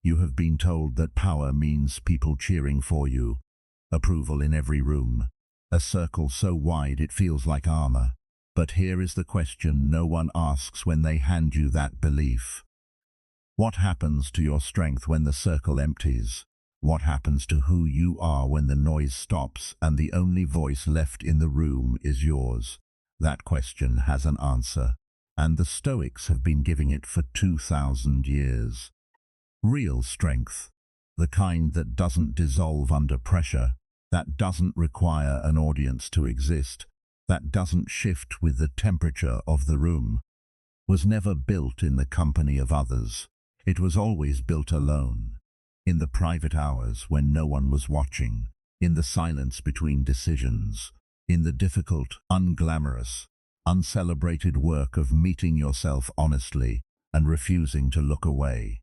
You have been told that power means people cheering for you, approval in every room, a circle so wide it feels like armor. But here is the question no one asks when they hand you that belief. What happens to your strength when the circle empties? What happens to who you are when the noise stops and the only voice left in the room is yours? That question has an answer, and the Stoics have been giving it for 2,000 years. Real strength, the kind that doesn't dissolve under pressure, that doesn't require an audience to exist, that doesn't shift with the temperature of the room, was never built in the company of others. It was always built alone, in the private hours when no one was watching, in the silence between decisions, in the difficult, unglamorous, uncelebrated work of meeting yourself honestly and refusing to look away.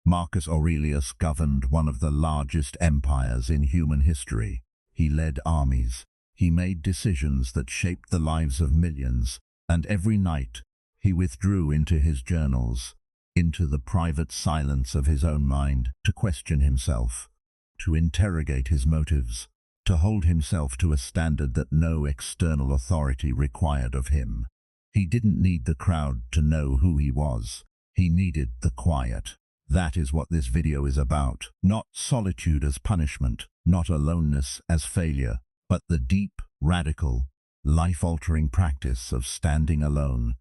Marcus Aurelius governed one of the largest empires in human history. He led armies. He made decisions that shaped the lives of millions, and every night he withdrew into his journals, into the private silence of his own mind, to question himself, to interrogate his motives, to hold himself to a standard that no external authority required of him. He didn't need the crowd to know who he was. He needed the quiet. That is what this video is about. Not solitude as punishment, not aloneness as failure, but the deep, radical, life-altering practice of standing alone,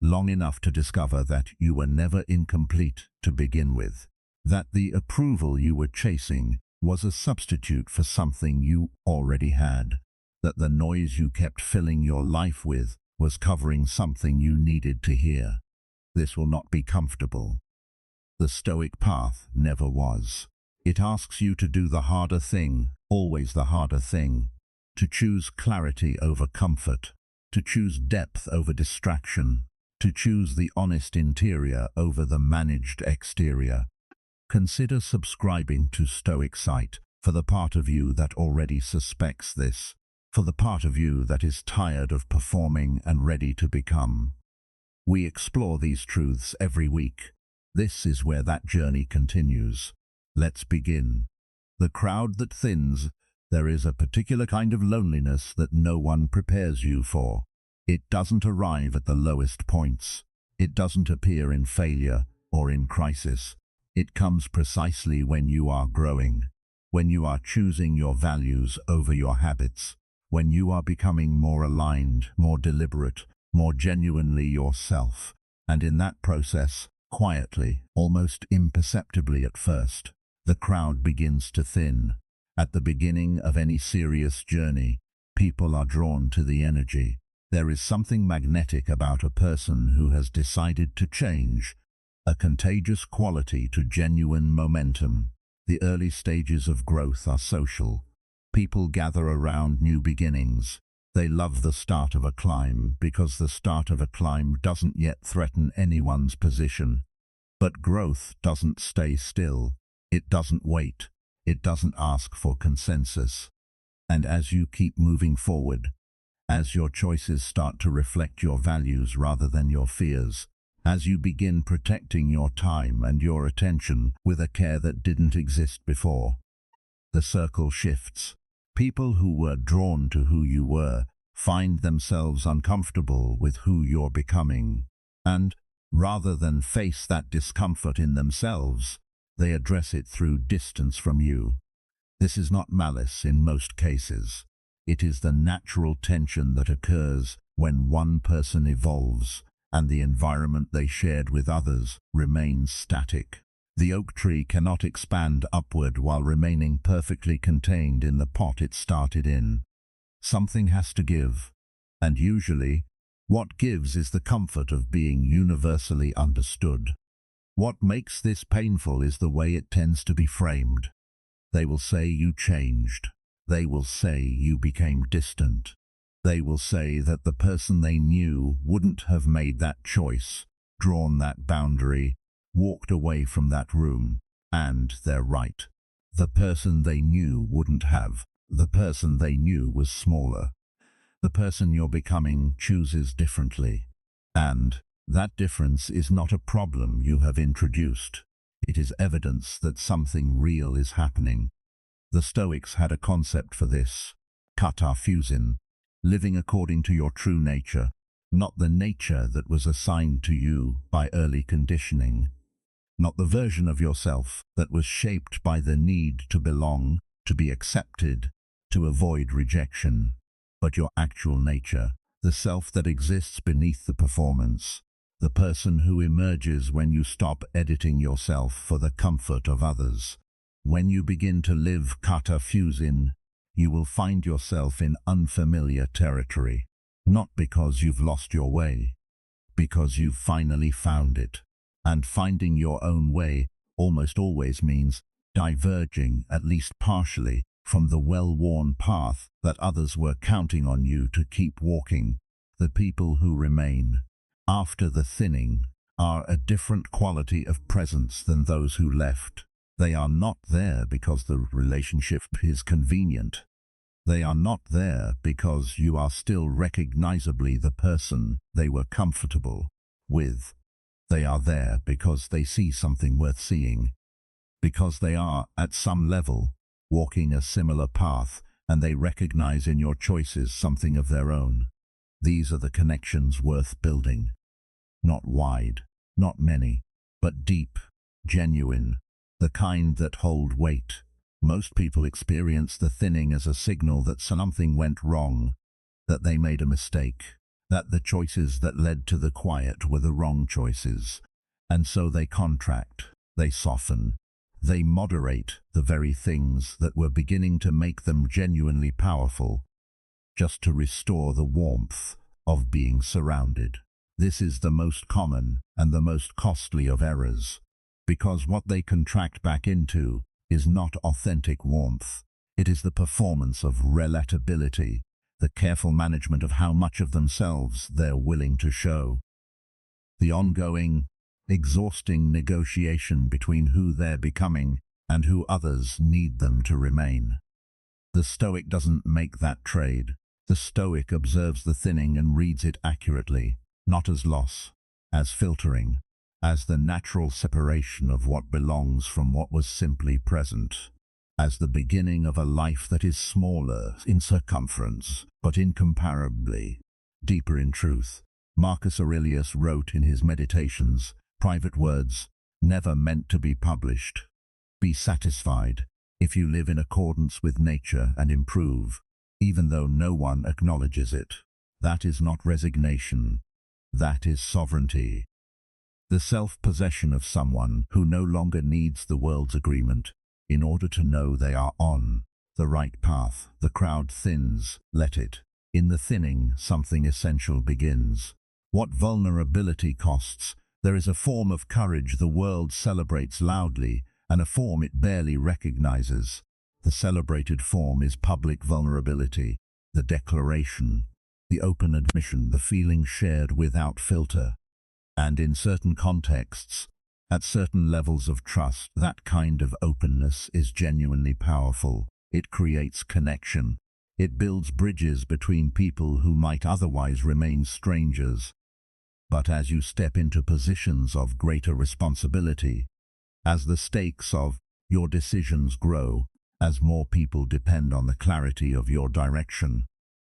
long enough to discover that you were never incomplete to begin with, that the approval you were chasing was a substitute for something you already had, that the noise you kept filling your life with was covering something you needed to hear. This will not be comfortable. The Stoic path never was. It asks you to do the harder thing, always the harder thing, to choose clarity over comfort, to choose depth over distraction, to choose the honest interior over the managed exterior. Consider subscribing to Stoic Site for the part of you that already suspects this, for the part of you that is tired of performing and ready to become. We explore these truths every week. This is where that journey continues. Let's begin. The crowd that thins. There is a particular kind of loneliness that no one prepares you for. It doesn't arrive at the lowest points. It doesn't appear in failure or in crisis. It comes precisely when you are growing, when you are choosing your values over your habits, when you are becoming more aligned, more deliberate, more genuinely yourself. And in that process, quietly, almost imperceptibly at first, the crowd begins to thin. At the beginning of any serious journey, people are drawn to the energy. There is something magnetic about a person who has decided to change, a contagious quality to genuine momentum. The early stages of growth are social. People gather around new beginnings. They love the start of a climb because the start of a climb doesn't yet threaten anyone's position. But growth doesn't stay still. It doesn't wait. It doesn't ask for consensus. And as you keep moving forward, as your choices start to reflect your values rather than your fears, as you begin protecting your time and your attention with a care that didn't exist before, the circle shifts. People who were drawn to who you were find themselves uncomfortable with who you're becoming. And rather than face that discomfort in themselves, they address it through distance from you. This is not malice in most cases. It is the natural tension that occurs when one person evolves and the environment they shared with others remains static. The oak tree cannot expand upward while remaining perfectly contained in the pot it started in. Something has to give, and usually, what gives is the comfort of being universally understood. What makes this painful is the way it tends to be framed. They will say you changed. They will say you became distant. They will say that the person they knew wouldn't have made that choice, drawn that boundary, walked away from that room, and they're right. The person they knew wouldn't have. The person they knew was smaller. The person you're becoming chooses differently. And that difference is not a problem you have introduced. It is evidence that something real is happening. The Stoics had a concept for this, kataphusin, living according to your true nature, not the nature that was assigned to you by early conditioning, not the version of yourself that was shaped by the need to belong, to be accepted, to avoid rejection, but your actual nature, the self that exists beneath the performance, the person who emerges when you stop editing yourself for the comfort of others. When you begin to live kataphusin, you will find yourself in unfamiliar territory, not because you've lost your way, because you've finally found it. And finding your own way almost always means diverging, at least partially, from the well-worn path that others were counting on you to keep walking. The people who remain after the thinning are a different quality of presence than those who left. They are not there because the relationship is convenient. They are not there because you are still recognizably the person they were comfortable with. They are there because they see something worth seeing, because they are, at some level, walking a similar path, and they recognize in your choices something of their own. These are the connections worth building. Not wide, not many, but deep, genuine, the kind that hold weight. Most people experience the thinning as a signal that something went wrong, that they made a mistake, that the choices that led to the quiet were the wrong choices. And so they contract, they soften, they moderate the very things that were beginning to make them genuinely powerful, just to restore the warmth of being surrounded. This is the most common and the most costly of errors, because what they contract back into is not authentic warmth. It is the performance of relatability, the careful management of how much of themselves they're willing to show. The ongoing, exhausting negotiation between who they're becoming and who others need them to remain. The Stoic doesn't make that trade. The Stoic observes the thinning and reads it accurately, not as loss, as filtering, as the natural separation of what belongs from what was simply present, as the beginning of a life that is smaller in circumference, but incomparably deeper in truth. Marcus Aurelius wrote in his Meditations, "Private words, never meant to be published. Be satisfied if you live in accordance with nature and improve, even though no one acknowledges it. That is not resignation, that is sovereignty." The self-possession of someone who no longer needs the world's agreement in order to know they are on the right path. The crowd thins, let it. In the thinning, something essential begins. What vulnerability costs, there is a form of courage the world celebrates loudly, and a form it barely recognizes. The celebrated form is public vulnerability, the declaration, the open admission, the feeling shared without filter. And in certain contexts, at certain levels of trust, that kind of openness is genuinely powerful. It creates connection. It builds bridges between people who might otherwise remain strangers. But as you step into positions of greater responsibility, as the stakes of your decisions grow, as more people depend on the clarity of your direction,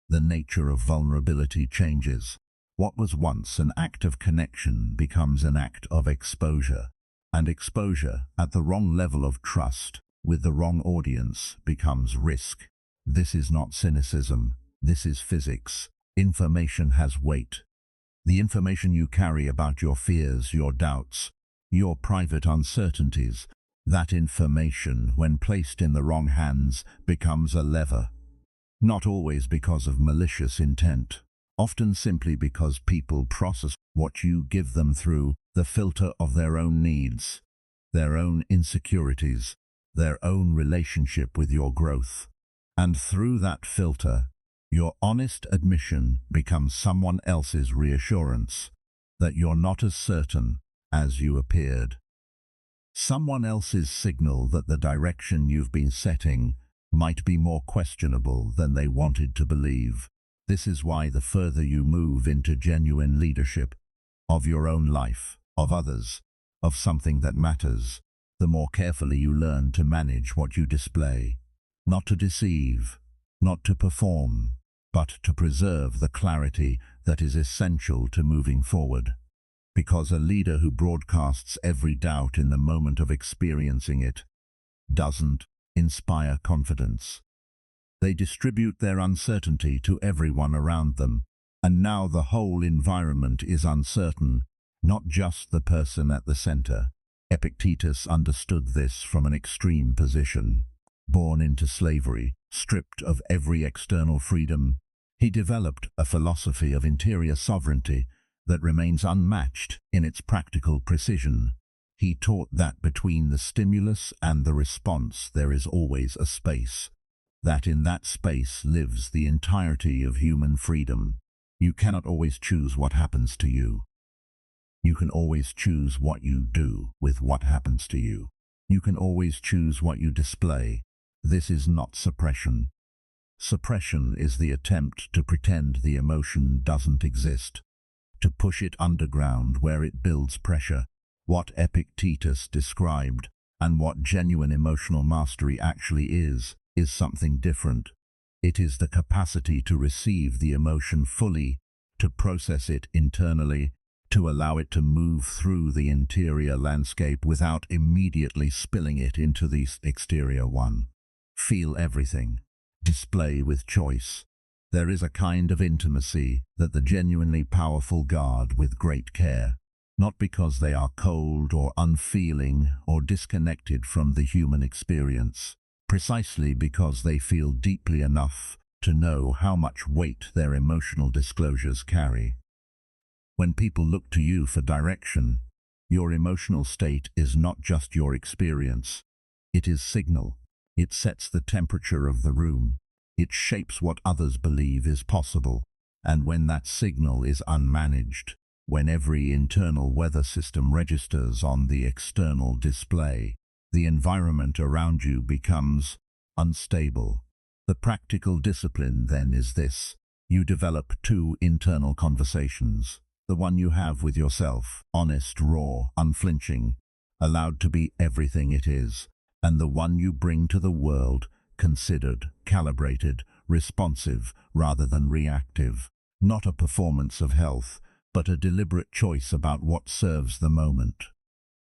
the nature of vulnerability changes. What was once an act of connection becomes an act of exposure. And exposure at the wrong level of trust, with the wrong audience, becomes risk. This is not cynicism. This is physics. Information has weight. The information you carry about your fears, your doubts, your private uncertainties, that information, when placed in the wrong hands, becomes a lever. Not always because of malicious intent. Often simply because people process what you give them through the filter of their own needs, their own insecurities, their own relationship with your growth. And through that filter, your honest admission becomes someone else's reassurance that you're not as certain as you appeared. Someone else's signal that the direction you've been setting might be more questionable than they wanted to believe. This is why the further you move into genuine leadership of your own life, of others, of something that matters, the more carefully you learn to manage what you display. Not to deceive, not to perform, but to preserve the clarity that is essential to moving forward. Because a leader who broadcasts every doubt in the moment of experiencing it doesn't inspire confidence. They distribute their uncertainty to everyone around them, and now the whole environment is uncertain, not just the person at the center. Epictetus understood this from an extreme position. Born into slavery, stripped of every external freedom, he developed a philosophy of interior sovereignty that remains unmatched in its practical precision. He taught that between the stimulus and the response there is always a space, that in that space lives the entirety of human freedom. You cannot always choose what happens to you. You can always choose what you do with what happens to you. You can always choose what you display. This is not suppression. Suppression is the attempt to pretend the emotion doesn't exist, to push it underground where it builds pressure. What Epictetus described, and what genuine emotional mastery actually is something different. It is the capacity to receive the emotion fully, to process it internally, to allow it to move through the interior landscape without immediately spilling it into the exterior one. Feel everything. Display with choice. There is a kind of intimacy that the genuinely powerful guard with great care, not because they are cold or unfeeling or disconnected from the human experience, precisely because they feel deeply enough to know how much weight their emotional disclosures carry. When people look to you for direction, your emotional state is not just your experience. It is signal. It sets the temperature of the room. It shapes what others believe is possible. And when that signal is unmanaged, when every internal weather system registers on the external display, the environment around you becomes unstable. The practical discipline then is this. You develop two internal conversations. The one you have with yourself, honest, raw, unflinching, allowed to be everything it is, and the one you bring to the world, considered, calibrated, responsive rather than reactive. Not a performance of health, but a deliberate choice about what serves the moment.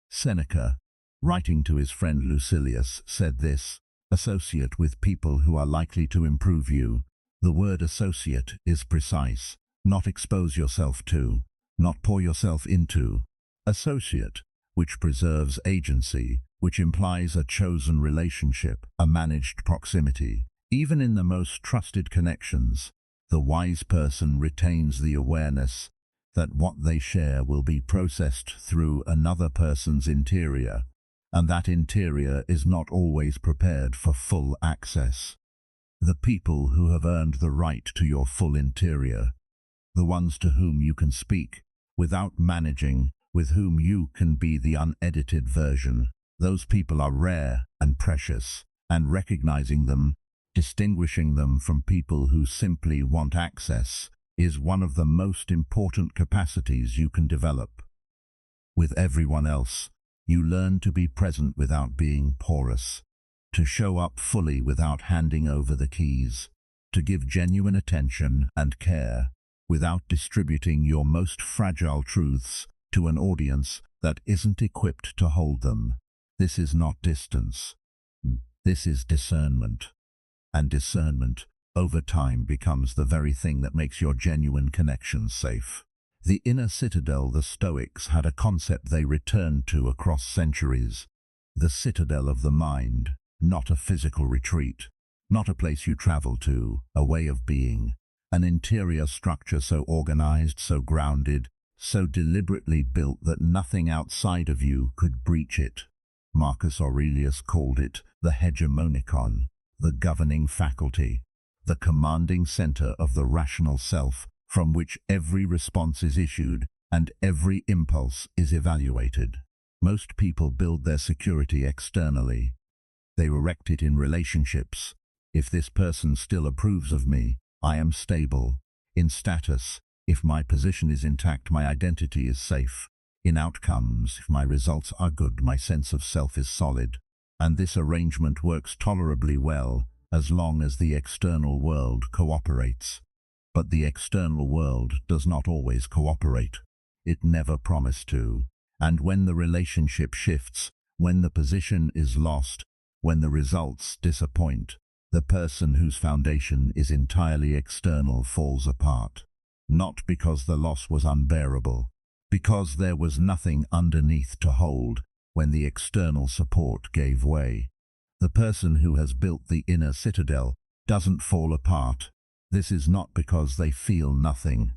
Seneca, writing to his friend Lucilius, said this: associate with people who are likely to improve you. The word associate is precise. Not expose yourself to, not pour yourself into. Associate, which preserves agency, which implies a chosen relationship, a managed proximity. Even in the most trusted connections, the wise person retains the awareness that what they share will be processed through another person's interior, and that interior is not always prepared for full access. The people who have earned the right to your full interior, the ones to whom you can speak without managing, with whom you can be the unedited version, those people are rare and precious, and recognizing them, distinguishing them from people who simply want access, is one of the most important capacities you can develop. With everyone else, you learn to be present without being porous, to show up fully without handing over the keys, to give genuine attention and care without distributing your most fragile truths to an audience that isn't equipped to hold them. This is not distance. This is discernment. And discernment, over time, becomes the very thing that makes your genuine connections safe. The inner citadel, the Stoics had a concept they returned to across centuries. The citadel of the mind, not a physical retreat, not a place you travel to, a way of being, an interior structure so organized, so grounded, so deliberately built that nothing outside of you could breach it. Marcus Aurelius called it the hegemonikon, the governing faculty, the commanding center of the rational self, from which every response is issued and every impulse is evaluated. Most people build their security externally. They erect it in relationships. If this person still approves of me, I am stable. In status, if my position is intact, my identity is safe. In outcomes, if my results are good, my sense of self is solid. And this arrangement works tolerably well as long as the external world cooperates. But the external world does not always cooperate. It never promised to. And when the relationship shifts, when the position is lost, when the results disappoint, the person whose foundation is entirely external falls apart. Not because the loss was unbearable, because there was nothing underneath to hold when the external support gave way. The person who has built the inner citadel doesn't fall apart. This is not because they feel nothing,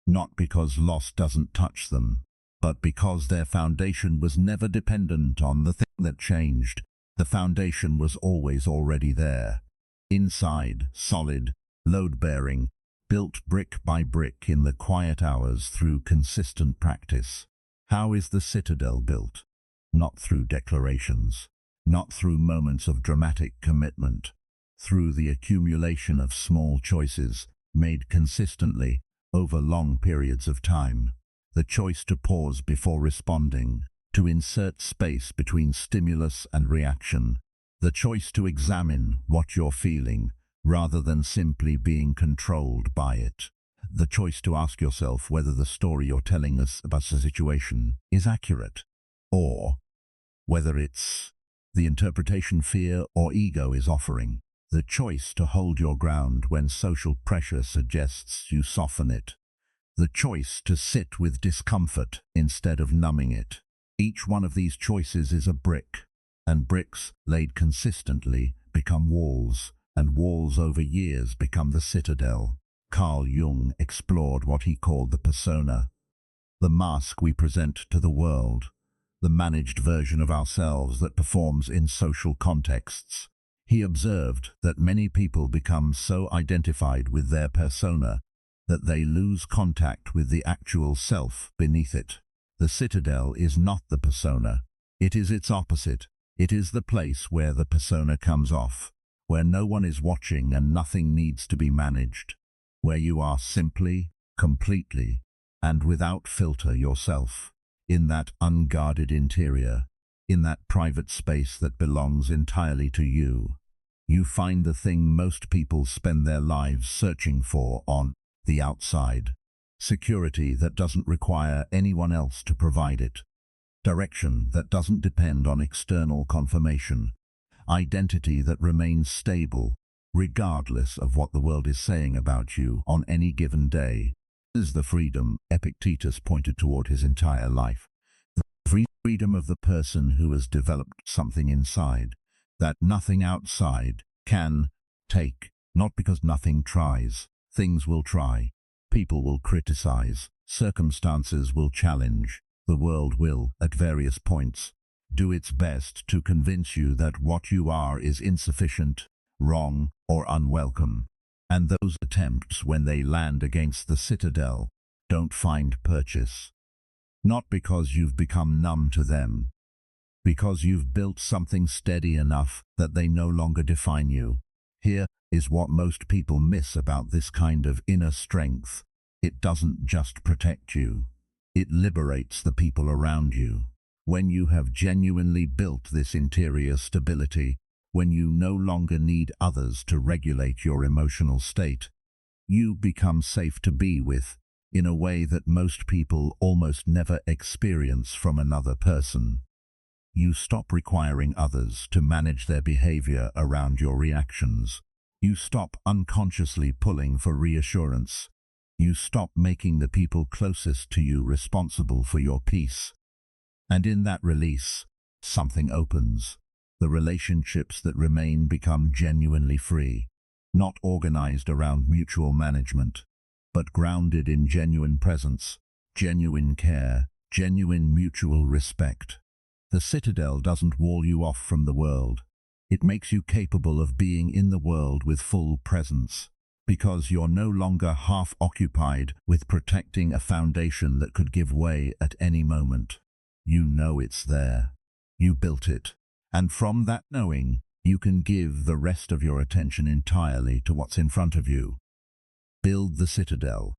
not because loss doesn't touch them, but because their foundation was never dependent on the thing that changed. The foundation was always already there. Inside, solid, load-bearing, built brick by brick in the quiet hours through consistent practice. How is the citadel built? Not through declarations, not through moments of dramatic commitment, through the accumulation of small choices made consistently over long periods of time. The choice to pause before responding, to insert space between stimulus and reaction, the choice to examine what you're feeling rather than simply being controlled by it, the choice to ask yourself whether the story you're telling us about the situation is accurate, or whether it's the interpretation fear or ego is offering, the choice to hold your ground when social pressure suggests you soften it, the choice to sit with discomfort instead of numbing it. Each one of these choices is a brick, and bricks laid consistently become walls, and walls over years become the citadel. Carl Jung explored what he called the persona, the mask we present to the world, the managed version of ourselves that performs in social contexts. He observed that many people become so identified with their persona that they lose contact with the actual self beneath it. The citadel is not the persona. It is its opposite. It is the place where the persona comes off, where no one is watching and nothing needs to be managed, where you are simply, completely, and without filter yourself, in that unguarded interior, in that private space that belongs entirely to you. You find the thing most people spend their lives searching for on the outside. Security that doesn't require anyone else to provide it. Direction that doesn't depend on external confirmation. Identity that remains stable, regardless of what the world is saying about you on any given day. This is the freedom Epictetus pointed toward his entire life. The freedom of the person who has developed something inside that nothing outside can take, not because nothing tries. Things will try, people will criticize, circumstances will challenge, the world will, at various points, do its best to convince you that what you are is insufficient, wrong, or unwelcome. And those attempts, when they land against the citadel, don't find purchase. Not because you've become numb to them, because you've built something steady enough that they no longer define you. Here is what most people miss about this kind of inner strength. It doesn't just protect you. It liberates the people around you. When you have genuinely built this interior stability, when you no longer need others to regulate your emotional state, you become safe to be with in a way that most people almost never experience from another person. You stop requiring others to manage their behavior around your reactions. You stop unconsciously pulling for reassurance. You stop making the people closest to you responsible for your peace. And in that release, something opens. The relationships that remain become genuinely free, not organized around mutual management, but grounded in genuine presence, genuine care, genuine mutual respect. The citadel doesn't wall you off from the world. It makes you capable of being in the world with full presence, because you're no longer half occupied with protecting a foundation that could give way at any moment. You know it's there. You built it. And from that knowing, you can give the rest of your attention entirely to what's in front of you. Build the citadel,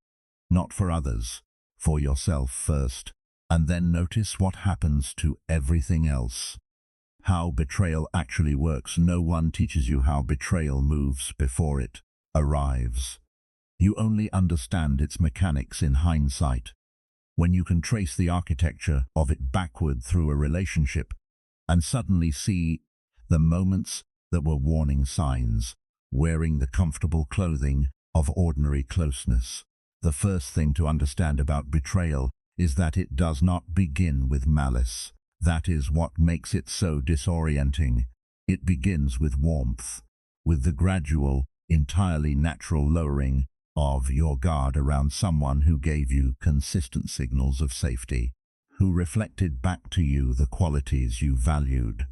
not for others, for yourself first. And then notice what happens to everything else. How betrayal actually works. No one teaches you how betrayal moves before it arrives. You only understand its mechanics in hindsight, when you can trace the architecture of it backward through a relationship and suddenly see the moments that were warning signs, wearing the comfortable clothing of ordinary closeness. The first thing to understand about betrayal is that it does not begin with malice. That is what makes it so disorienting. It begins with warmth, with the gradual, entirely natural lowering of your guard around someone who gave you consistent signals of safety, who reflected back to you the qualities you valued,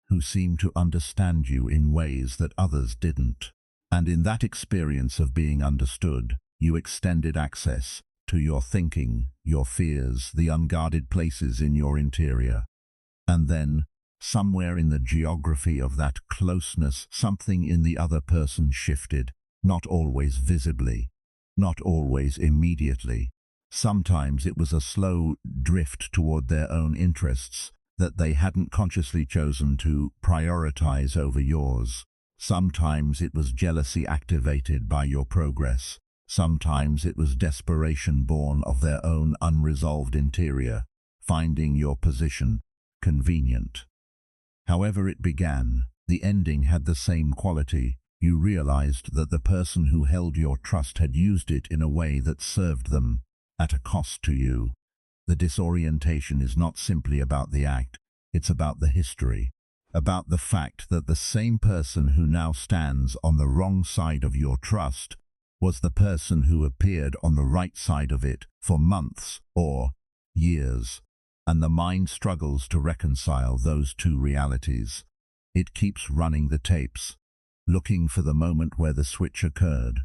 who seemed to understand you in ways that others didn't. And in that experience of being understood, you extended access to your thinking, your fears, the unguarded places in your interior. And then, somewhere in the geography of that closeness, something in the other person shifted, not always visibly, not always immediately. Sometimes it was a slow drift toward their own interests that they hadn't consciously chosen to prioritize over yours. Sometimes it was jealousy activated by your progress. Sometimes it was desperation born of their own unresolved interior, finding your position convenient. However it began, the ending had the same quality. You realized that the person who held your trust had used it in a way that served them, at a cost to you. The disorientation is not simply about the act, it's about the history, about the fact that the same person who now stands on the wrong side of your trust was the person who appeared on the right side of it for months or years, and the mind struggles to reconcile those two realities. It keeps running the tapes, looking for the moment where the switch occurred,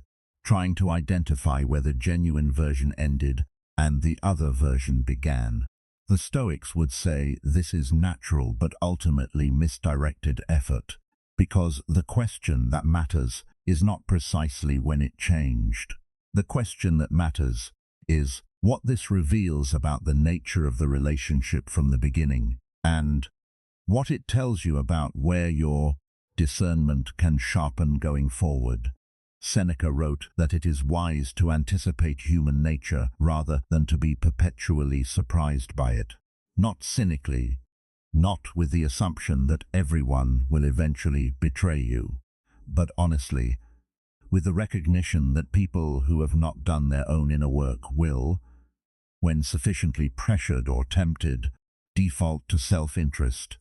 trying to identify where the genuine version ended and the other version began. The Stoics would say this is natural but ultimately misdirected effort, because the question that matters is not precisely when it changed. The question that matters is what this reveals about the nature of the relationship from the beginning, and what it tells you about where your discernment can sharpen going forward. Seneca wrote that it is wise to anticipate human nature rather than to be perpetually surprised by it. Not cynically, not with the assumption that everyone will eventually betray you, but honestly, with the recognition that people who have not done their own inner work will, when sufficiently pressured or tempted, default to self-interest,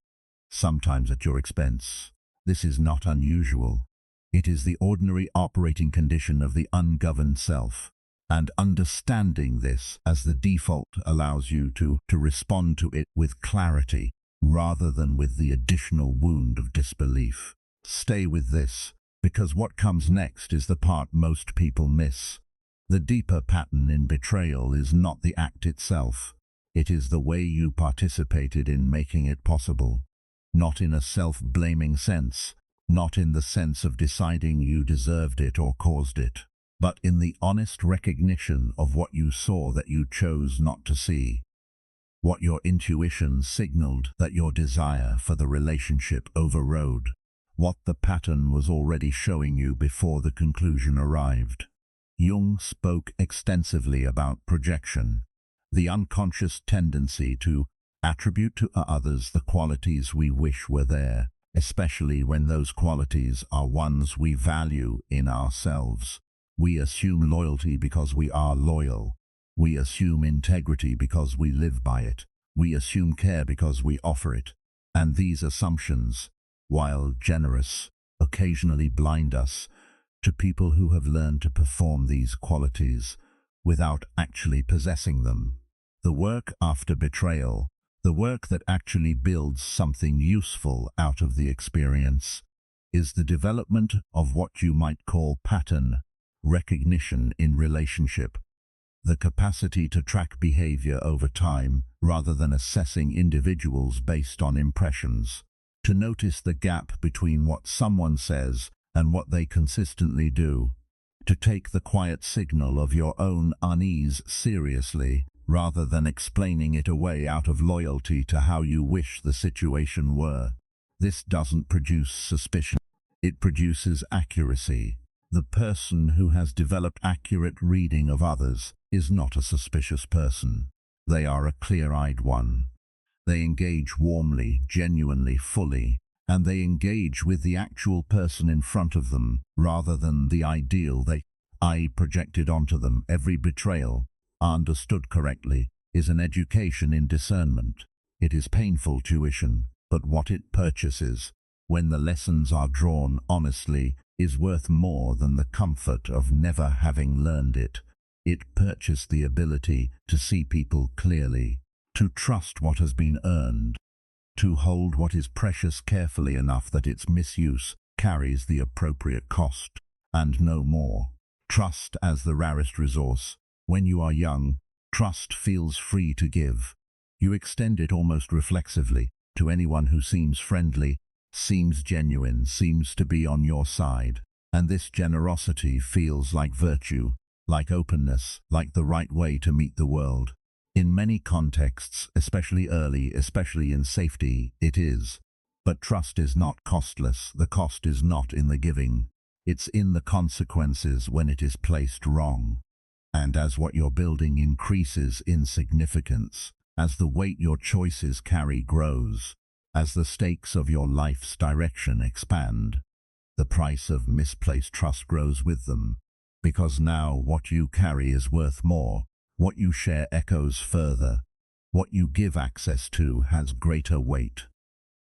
sometimes at your expense. This is not unusual. It is the ordinary operating condition of the ungoverned self, and understanding this as the default allows you to respond to it with clarity rather than with the additional wound of disbelief. Stay with this, because what comes next is the part most people miss. The deeper pattern in betrayal is not the act itself. It is the way you participated in making it possible. Not in a self-blaming sense, not in the sense of deciding you deserved it or caused it, but in the honest recognition of what you saw that you chose not to see, what your intuition signaled that your desire for the relationship overrode, what the pattern was already showing you before the conclusion arrived. Jung spoke extensively about projection, the unconscious tendency to attribute to others the qualities we wish were there, especially when those qualities are ones we value in ourselves. We assume loyalty because we are loyal. We assume integrity because we live by it. We assume care because we offer it. And these assumptions, while generous, occasionally blind us to people who have learned to perform these qualities without actually possessing them. The work after betrayal, the work that actually builds something useful out of the experience, is the development of what you might call pattern recognition in relationship, the capacity to track behavior over time rather than assessing individuals based on impressions, to notice the gap between what someone says and what they consistently do, to take the quiet signal of your own unease seriously, rather than explaining it away out of loyalty to how you wish the situation were. This doesn't produce suspicion. It produces accuracy. The person who has developed accurate reading of others is not a suspicious person. They are a clear-eyed one. They engage warmly, genuinely, fully, and they engage with the actual person in front of them rather than the ideal they projected onto them. Every betrayal, understood correctly, is an education in discernment. It is painful tuition, but what it purchases, when the lessons are drawn honestly, is worth more than the comfort of never having learned it. It purchased the ability to see people clearly, to trust what has been earned, to hold what is precious carefully enough that its misuse carries the appropriate cost, and no more. Trust as the rarest resource. When you are young, trust feels free to give. You extend it almost reflexively to anyone who seems friendly, seems genuine, seems to be on your side. And this generosity feels like virtue, like openness, like the right way to meet the world. In many contexts, especially early, especially in safety, it is. But trust is not costless. The cost is not in the giving. It's in the consequences when it is placed wrong. And as what you're building increases in significance, as the weight your choices carry grows, as the stakes of your life's direction expand, the price of misplaced trust grows with them. Because now what you carry is worth more. What you share echoes further. What you give access to has greater weight.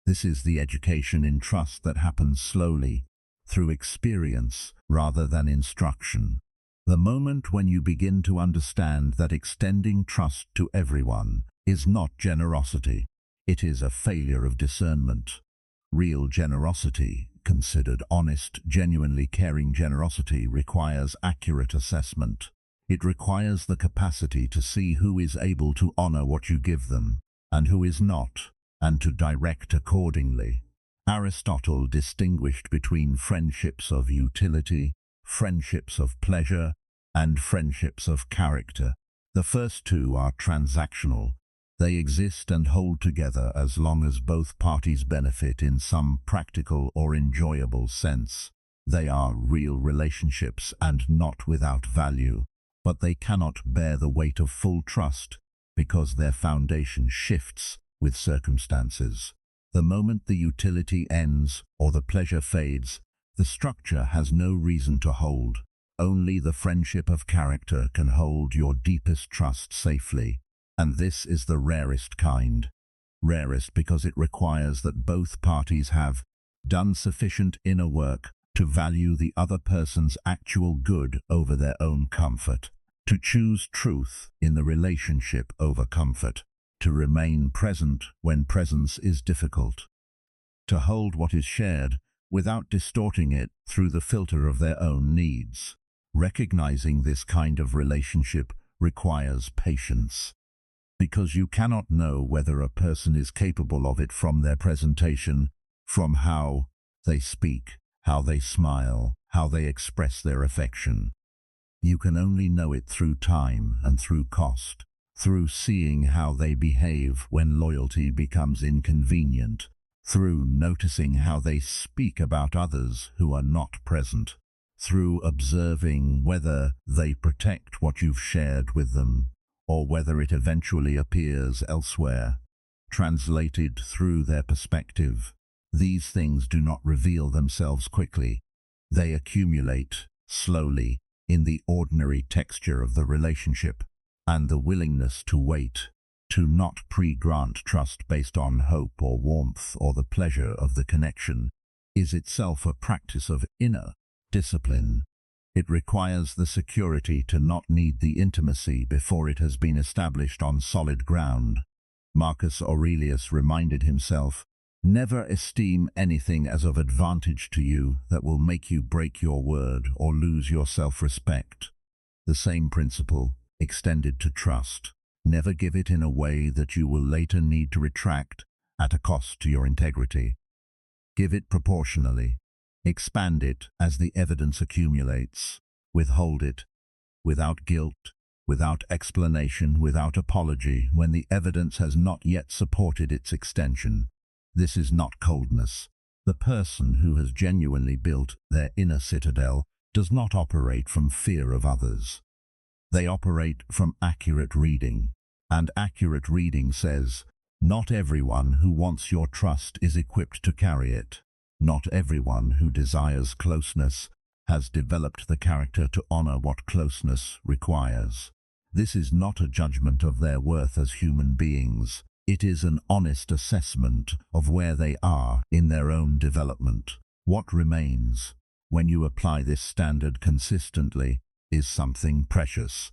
This is the education in trust that happens slowly, through experience rather than instruction. The moment when you begin to understand that extending trust to everyone is not generosity, it is a failure of discernment. Real generosity, considered honest, genuinely caring generosity, requires accurate assessment. It requires the capacity to see who is able to honor what you give them, and who is not, and to direct accordingly. Aristotle distinguished between friendships of utility, friendships of pleasure, and friendships of character. The first two are transactional. They exist and hold together as long as both parties benefit in some practical or enjoyable sense. They are real relationships and not without value, but they cannot bear the weight of full trust because their foundation shifts with circumstances. The moment the utility ends or the pleasure fades, the structure has no reason to hold. Only the friendship of character can hold your deepest trust safely. And this is the rarest kind. Rarest because it requires that both parties have done sufficient inner work to value the other person's actual good over their own comfort, to choose truth in the relationship over comfort, to remain present when presence is difficult, to hold what is shared without distorting it through the filter of their own needs. Recognizing this kind of relationship requires patience, because you cannot know whether a person is capable of it from their presentation, from how they speak, how they smile, how they express their affection. You can only know it through time and through cost, through seeing how they behave when loyalty becomes inconvenient, through noticing how they speak about others who are not present, through observing whether they protect what you've shared with them, or whether it eventually appears elsewhere, translated through their perspective. These things do not reveal themselves quickly. They accumulate, slowly, in the ordinary texture of the relationship, and the willingness to wait, to not pre-grant trust based on hope or warmth or the pleasure of the connection, is itself a practice of inner discipline. It requires the security to not need the intimacy before it has been established on solid ground. Marcus Aurelius reminded himself, "Never esteem anything as of advantage to you that will make you break your word or lose your self-respect." The same principle extended to trust. Never give it in a way that you will later need to retract at a cost to your integrity. Give it proportionally. Expand it as the evidence accumulates. Withhold it without guilt, without explanation, without apology, when the evidence has not yet supported its extension. This is not coldness. The person who has genuinely built their inner citadel does not operate from fear of others. They operate from accurate reading. And accurate reading says, not everyone who wants your trust is equipped to carry it. Not everyone who desires closeness has developed the character to honor what closeness requires. This is not a judgment of their worth as human beings. It is an honest assessment of where they are in their own development. What remains, when you apply this standard consistently, is something precious.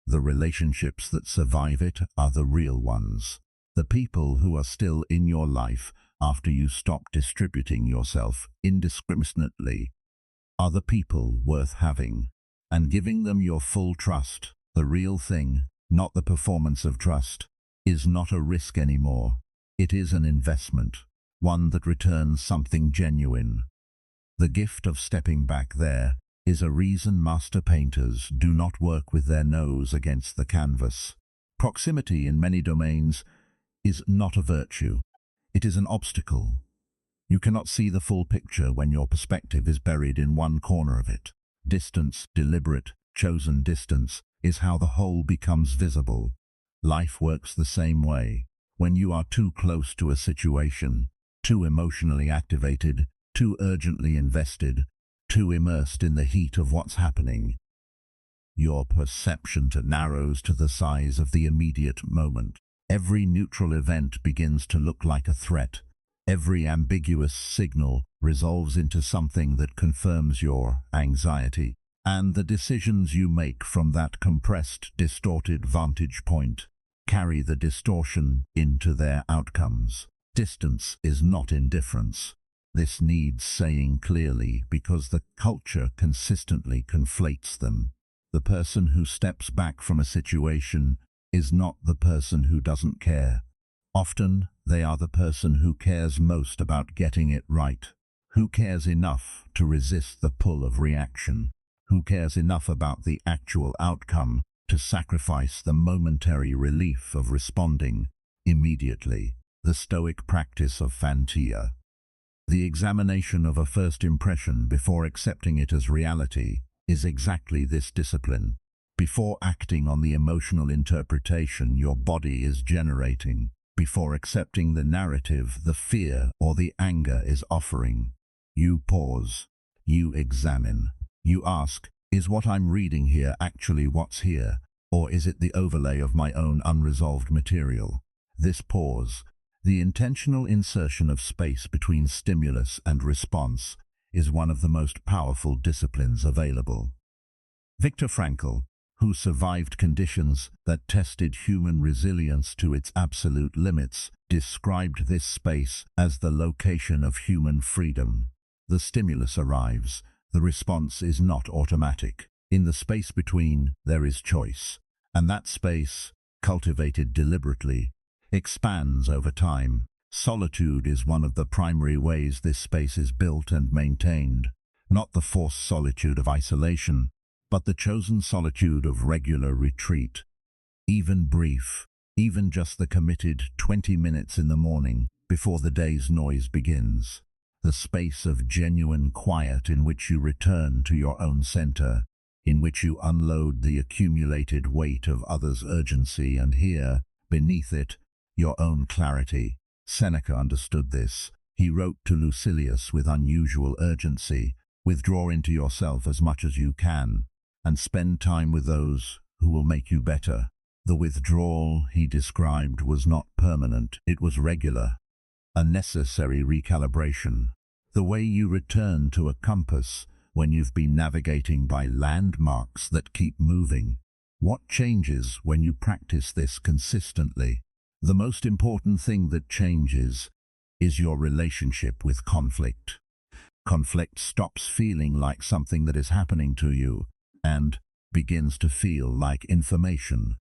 The relationships that survive it are the real ones. The people who are still in your life after you stop distributing yourself indiscriminately are the people worth having, and giving them your full trust, the real thing, not the performance of trust, is not a risk anymore. It is an investment, one that returns something genuine. The gift of stepping back there is a reason master painters do not work with their nose against the canvas. Proximity in many domains is not a virtue. It is an obstacle. You cannot see the full picture when your perspective is buried in one corner of it. Distance, deliberate, chosen distance, is how the whole becomes visible. Life works the same way. When you are too close to a situation, too emotionally activated, too urgently invested, too immersed in the heat of what's happening, your perception narrows to the size of the immediate moment. Every neutral event begins to look like a threat. Every ambiguous signal resolves into something that confirms your anxiety, and the decisions you make from that compressed, distorted vantage point carry the distortion into their outcomes. Distance is not indifference. This needs saying clearly because the culture consistently conflates them. The person who steps back from a situation is not the person who doesn't care. Often, they are the person who cares most about getting it right, who cares enough to resist the pull of reaction, who cares enough about the actual outcome to sacrifice the momentary relief of responding immediately. The Stoic practice of phantia, the examination of a first impression before accepting it as reality, is exactly this discipline. Before acting on the emotional interpretation your body is generating, before accepting the narrative the fear or the anger is offering, you pause, you examine, you ask, is what I'm reading here actually what's here, or is it the overlay of my own unresolved material? This pause, the intentional insertion of space between stimulus and response, is one of the most powerful disciplines available. Viktor Frankl, who survived conditions that tested human resilience to its absolute limits, described this space as the location of human freedom. The stimulus arrives, the response is not automatic. In the space between, there is choice, and that space, cultivated deliberately, expands over time. Solitude is one of the primary ways this space is built and maintained, not the forced solitude of isolation, but the chosen solitude of regular retreat. Even brief, even just the committed 20 minutes in the morning before the day's noise begins. The space of genuine quiet in which you return to your own center, in which you unload the accumulated weight of others' urgency and hear, beneath it, your own clarity. Seneca understood this. He wrote to Lucilius with unusual urgency, "Withdraw into yourself as much as you can, and spend time with those who will make you better." The withdrawal he described was not permanent, it was regular, a necessary recalibration. The way you return to a compass when you've been navigating by landmarks that keep moving. What changes when you practice this consistently? The most important thing that changes is your relationship with conflict. Conflict stops feeling like something that is happening to you and begins to feel like information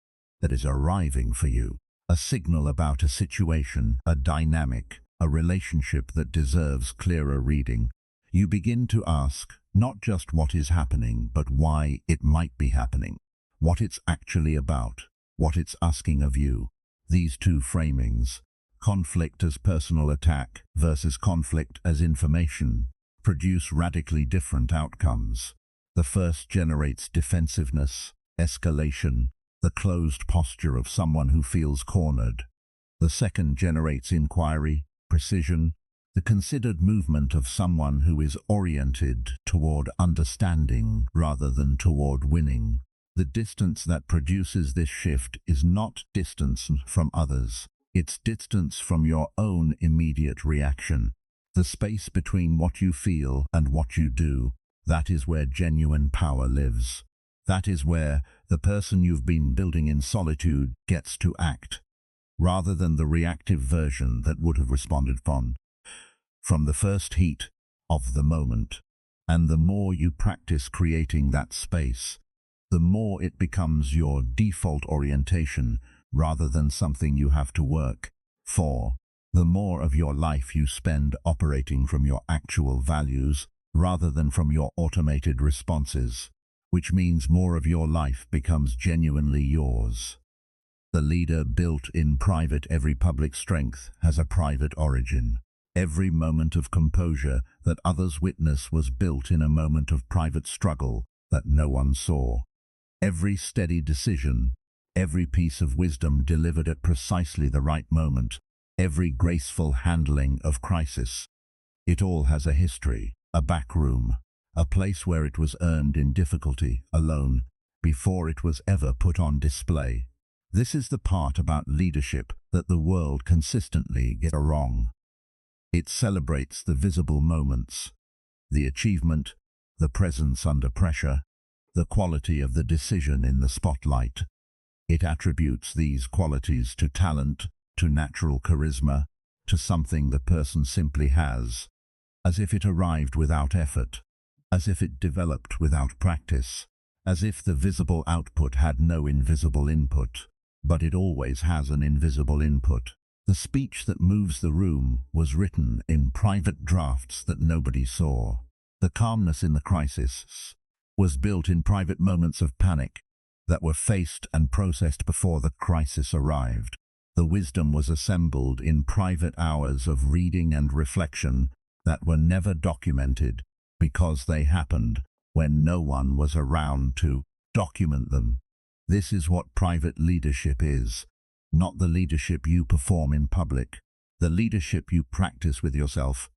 that is arriving for you. A signal about a situation, a dynamic, a relationship that deserves clearer reading. You begin to ask not just what is happening, but why it might be happening. what it's actually about, what it's asking of you. These two framings, conflict as personal attack versus conflict as information, produce radically different outcomes. The first generates defensiveness, escalation, the closed posture of someone who feels cornered. The second generates inquiry, precision, the considered movement of someone who is oriented toward understanding rather than toward winning. The distance that produces this shift is not distance from others. It's distance from your own immediate reaction. The space between what you feel and what you do, that is where genuine power lives. That is where the person you've been building in solitude gets to act, rather than the reactive version that would have responded from the first heat of the moment. And the more you practice creating that space, the more it becomes your default orientation rather than something you have to work for. The more of your life you spend operating from your actual values rather than from your automated responses, which means more of your life becomes genuinely yours. The leader built in private. Every public strength has a private origin. Every moment of composure that others witness was built in a moment of private struggle that no one saw. Every steady decision, every piece of wisdom delivered at precisely the right moment, every graceful handling of crisis. It all has a history, a back room, a place where it was earned in difficulty, alone, before it was ever put on display. This is the part about leadership that the world consistently gets wrong. It celebrates the visible moments, the achievement, the presence under pressure, the quality of the decision in the spotlight. It attributes these qualities to talent, to natural charisma, to something the person simply has, as if it arrived without effort, as if it developed without practice, as if the visible output had no invisible input. But it always has an invisible input. The speech that moves the room was written in private drafts that nobody saw. The calmness in the crisis was built in private moments of panic that were faced and processed before the crisis arrived. The wisdom was assembled in private hours of reading and reflection that were never documented because they happened when no one was around to document them. This is what private leadership is, not the leadership you perform in public, the leadership you practice with yourself,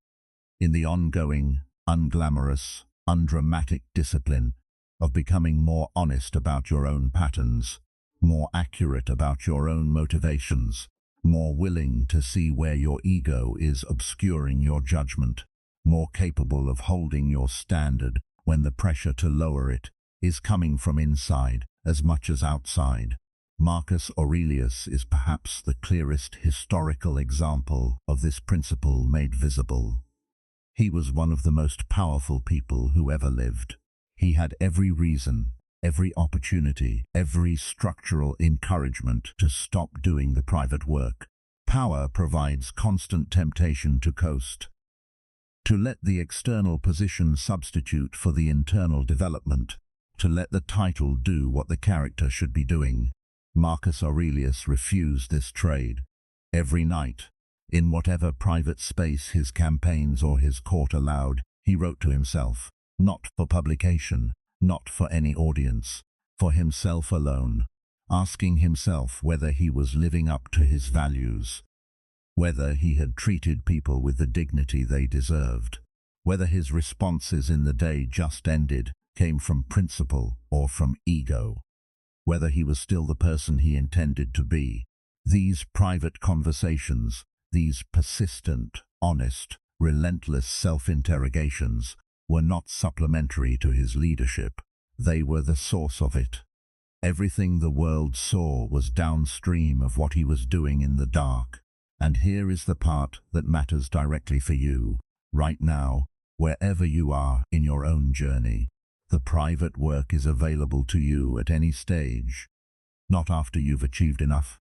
in the ongoing, unglamorous, undramatic discipline of becoming more honest about your own patterns, more accurate about your own motivations, more willing to see where your ego is obscuring your judgment, more capable of holding your standard when the pressure to lower it is coming from inside as much as outside. Marcus Aurelius is perhaps the clearest historical example of this principle made visible. He was one of the most powerful people who ever lived. He had every reason, every opportunity, every structural encouragement to stop doing the private work. Power provides constant temptation to coast, to let the external position substitute for the internal development, to let the title do what the character should be doing. Marcus Aurelius refused this trade. Every night, in whatever private space his campaigns or his court allowed, he wrote to himself, not for publication, not for any audience, for himself alone, asking himself whether he was living up to his values, whether he had treated people with the dignity they deserved, whether his responses in the day just ended came from principle or from ego, whether he was still the person he intended to be. These private conversations, these persistent, honest, relentless self-interrogations were not supplementary to his leadership. They were the source of it. Everything the world saw was downstream of what he was doing in the dark. And here is the part that matters directly for you, right now, wherever you are in your own journey. The private work is available to you at any stage, not after you've achieved enough,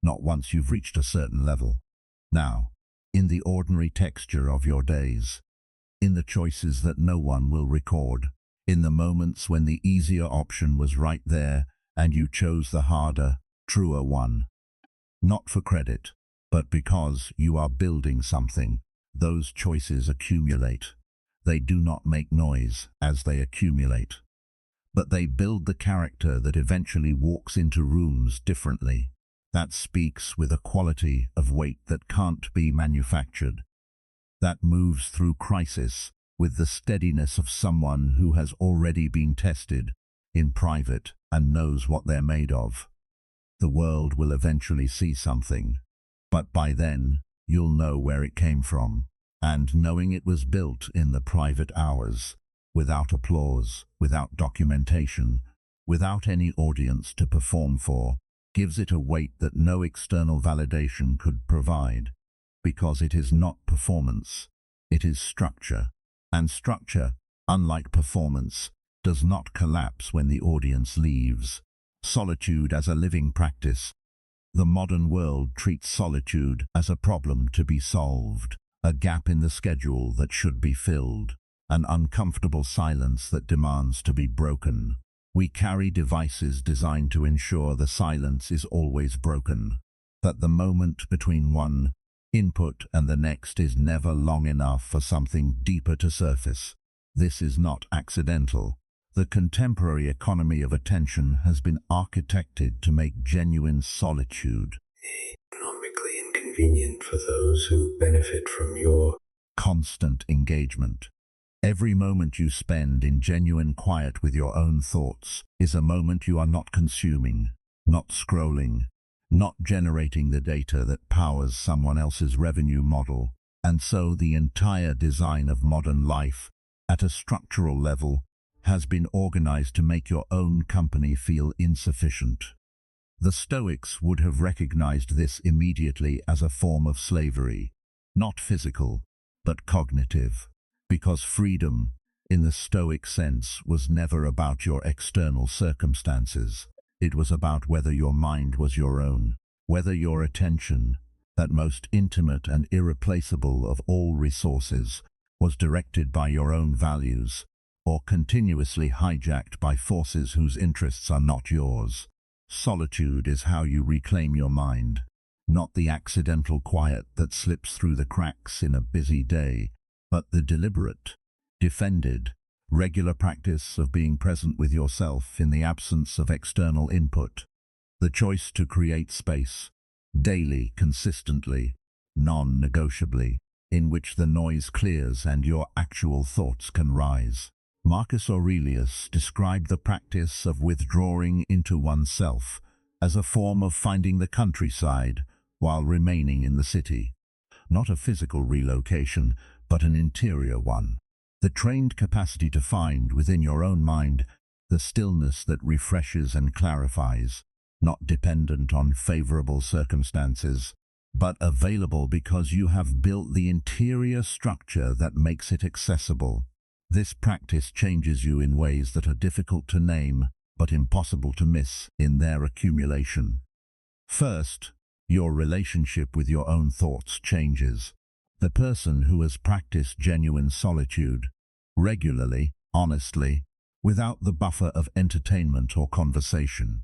not once you've reached a certain level. Now, in the ordinary texture of your days, in the choices that no one will record, in the moments when the easier option was right there and you chose the harder, truer one. Not for credit, but because you are building something. Those choices accumulate. They do not make noise as they accumulate, but they build the character that eventually walks into rooms differently, that speaks with a quality of weight that can't be manufactured, that moves through crisis with the steadiness of someone who has already been tested in private and knows what they're made of. The world will eventually see something, but by then you'll know where it came from, and knowing it was built in the private hours, without applause, without documentation, without any audience to perform for, gives it a weight that no external validation could provide, because it is not performance, it is structure. And structure, unlike performance, does not collapse when the audience leaves. Solitude as a living practice. The modern world treats solitude as a problem to be solved, a gap in the schedule that should be filled, an uncomfortable silence that demands to be broken. We carry devices designed to ensure the silence is always broken, that the moment between one input and the next is never long enough for something deeper to surface. This is not accidental. The contemporary economy of attention has been architected to make genuine solitude economically inconvenient for those who benefit from your constant engagement. Every moment you spend in genuine quiet with your own thoughts is a moment you are not consuming, not scrolling, not generating the data that powers someone else's revenue model. And so the entire design of modern life, at a structural level, has been organized to make your own company feel insufficient. The Stoics would have recognized this immediately as a form of slavery, not physical, but cognitive, because freedom, in the Stoic sense, was never about your external circumstances. It was about whether your mind was your own, whether your attention, that most intimate and irreplaceable of all resources, was directed by your own values, or continuously hijacked by forces whose interests are not yours. Solitude is how you reclaim your mind, not the accidental quiet that slips through the cracks in a busy day, but the deliberate, defended, regular practice of being present with yourself in the absence of external input. The choice to create space, daily, consistently, non-negotiably, in which the noise clears and your actual thoughts can rise. Marcus Aurelius described the practice of withdrawing into oneself as a form of finding the countryside while remaining in the city. Not a physical relocation, but an interior one. The trained capacity to find within your own mind the stillness that refreshes and clarifies, not dependent on favorable circumstances, but available because you have built the interior structure that makes it accessible. This practice changes you in ways that are difficult to name, but impossible to miss in their accumulation. First, your relationship with your own thoughts changes. The person who has practiced genuine solitude, regularly, honestly, without the buffer of entertainment or conversation,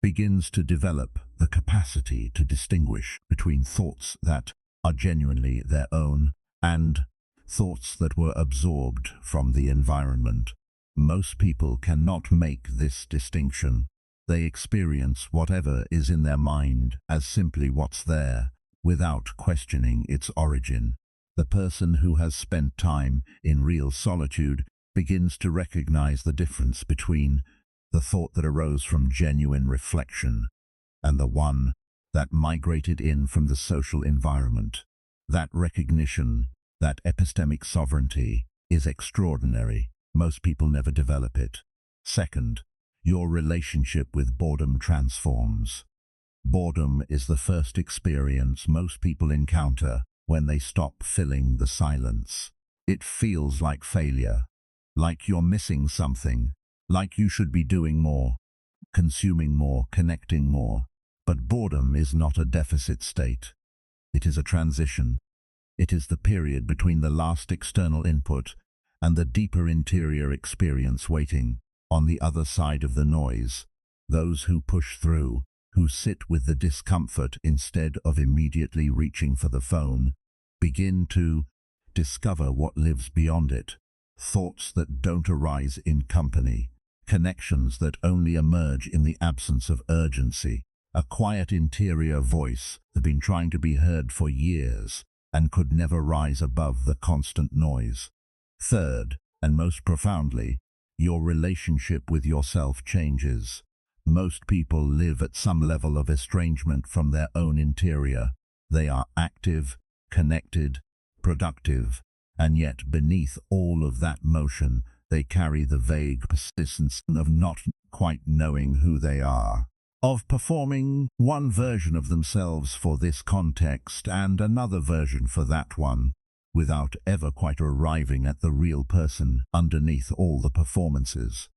begins to develop the capacity to distinguish between thoughts that are genuinely their own and thoughts that were absorbed from the environment. Most people cannot make this distinction. They experience whatever is in their mind as simply what's there, without questioning its origin. The person who has spent time in real solitude begins to recognize the difference between the thought that arose from genuine reflection and the one that migrated in from the social environment. That recognition, that epistemic sovereignty, is extraordinary. Most people never develop it. Second, your relationship with boredom transforms. Boredom is the first experience most people encounter when they stop filling the silence. It feels like failure, like you're missing something, like you should be doing more, consuming more, connecting more. But boredom is not a deficit state. It is a transition. It is the period between the last external input and the deeper interior experience waiting on the other side of the noise. those who push through, who sit with the discomfort instead of immediately reaching for the phone, begin to discover what lives beyond it. Thoughts that don't arise in company, connections that only emerge in the absence of urgency, a quiet interior voice that has been trying to be heard for years and could never rise above the constant noise. Third, and most profoundly, your relationship with yourself changes. Most people live at some level of estrangement from their own interior. They are active, connected, productive, and yet beneath all of that motion, they carry the vague persistence of not quite knowing who they are, of performing one version of themselves for this context and another version for that one, without ever quite arriving at the real person underneath all the performances.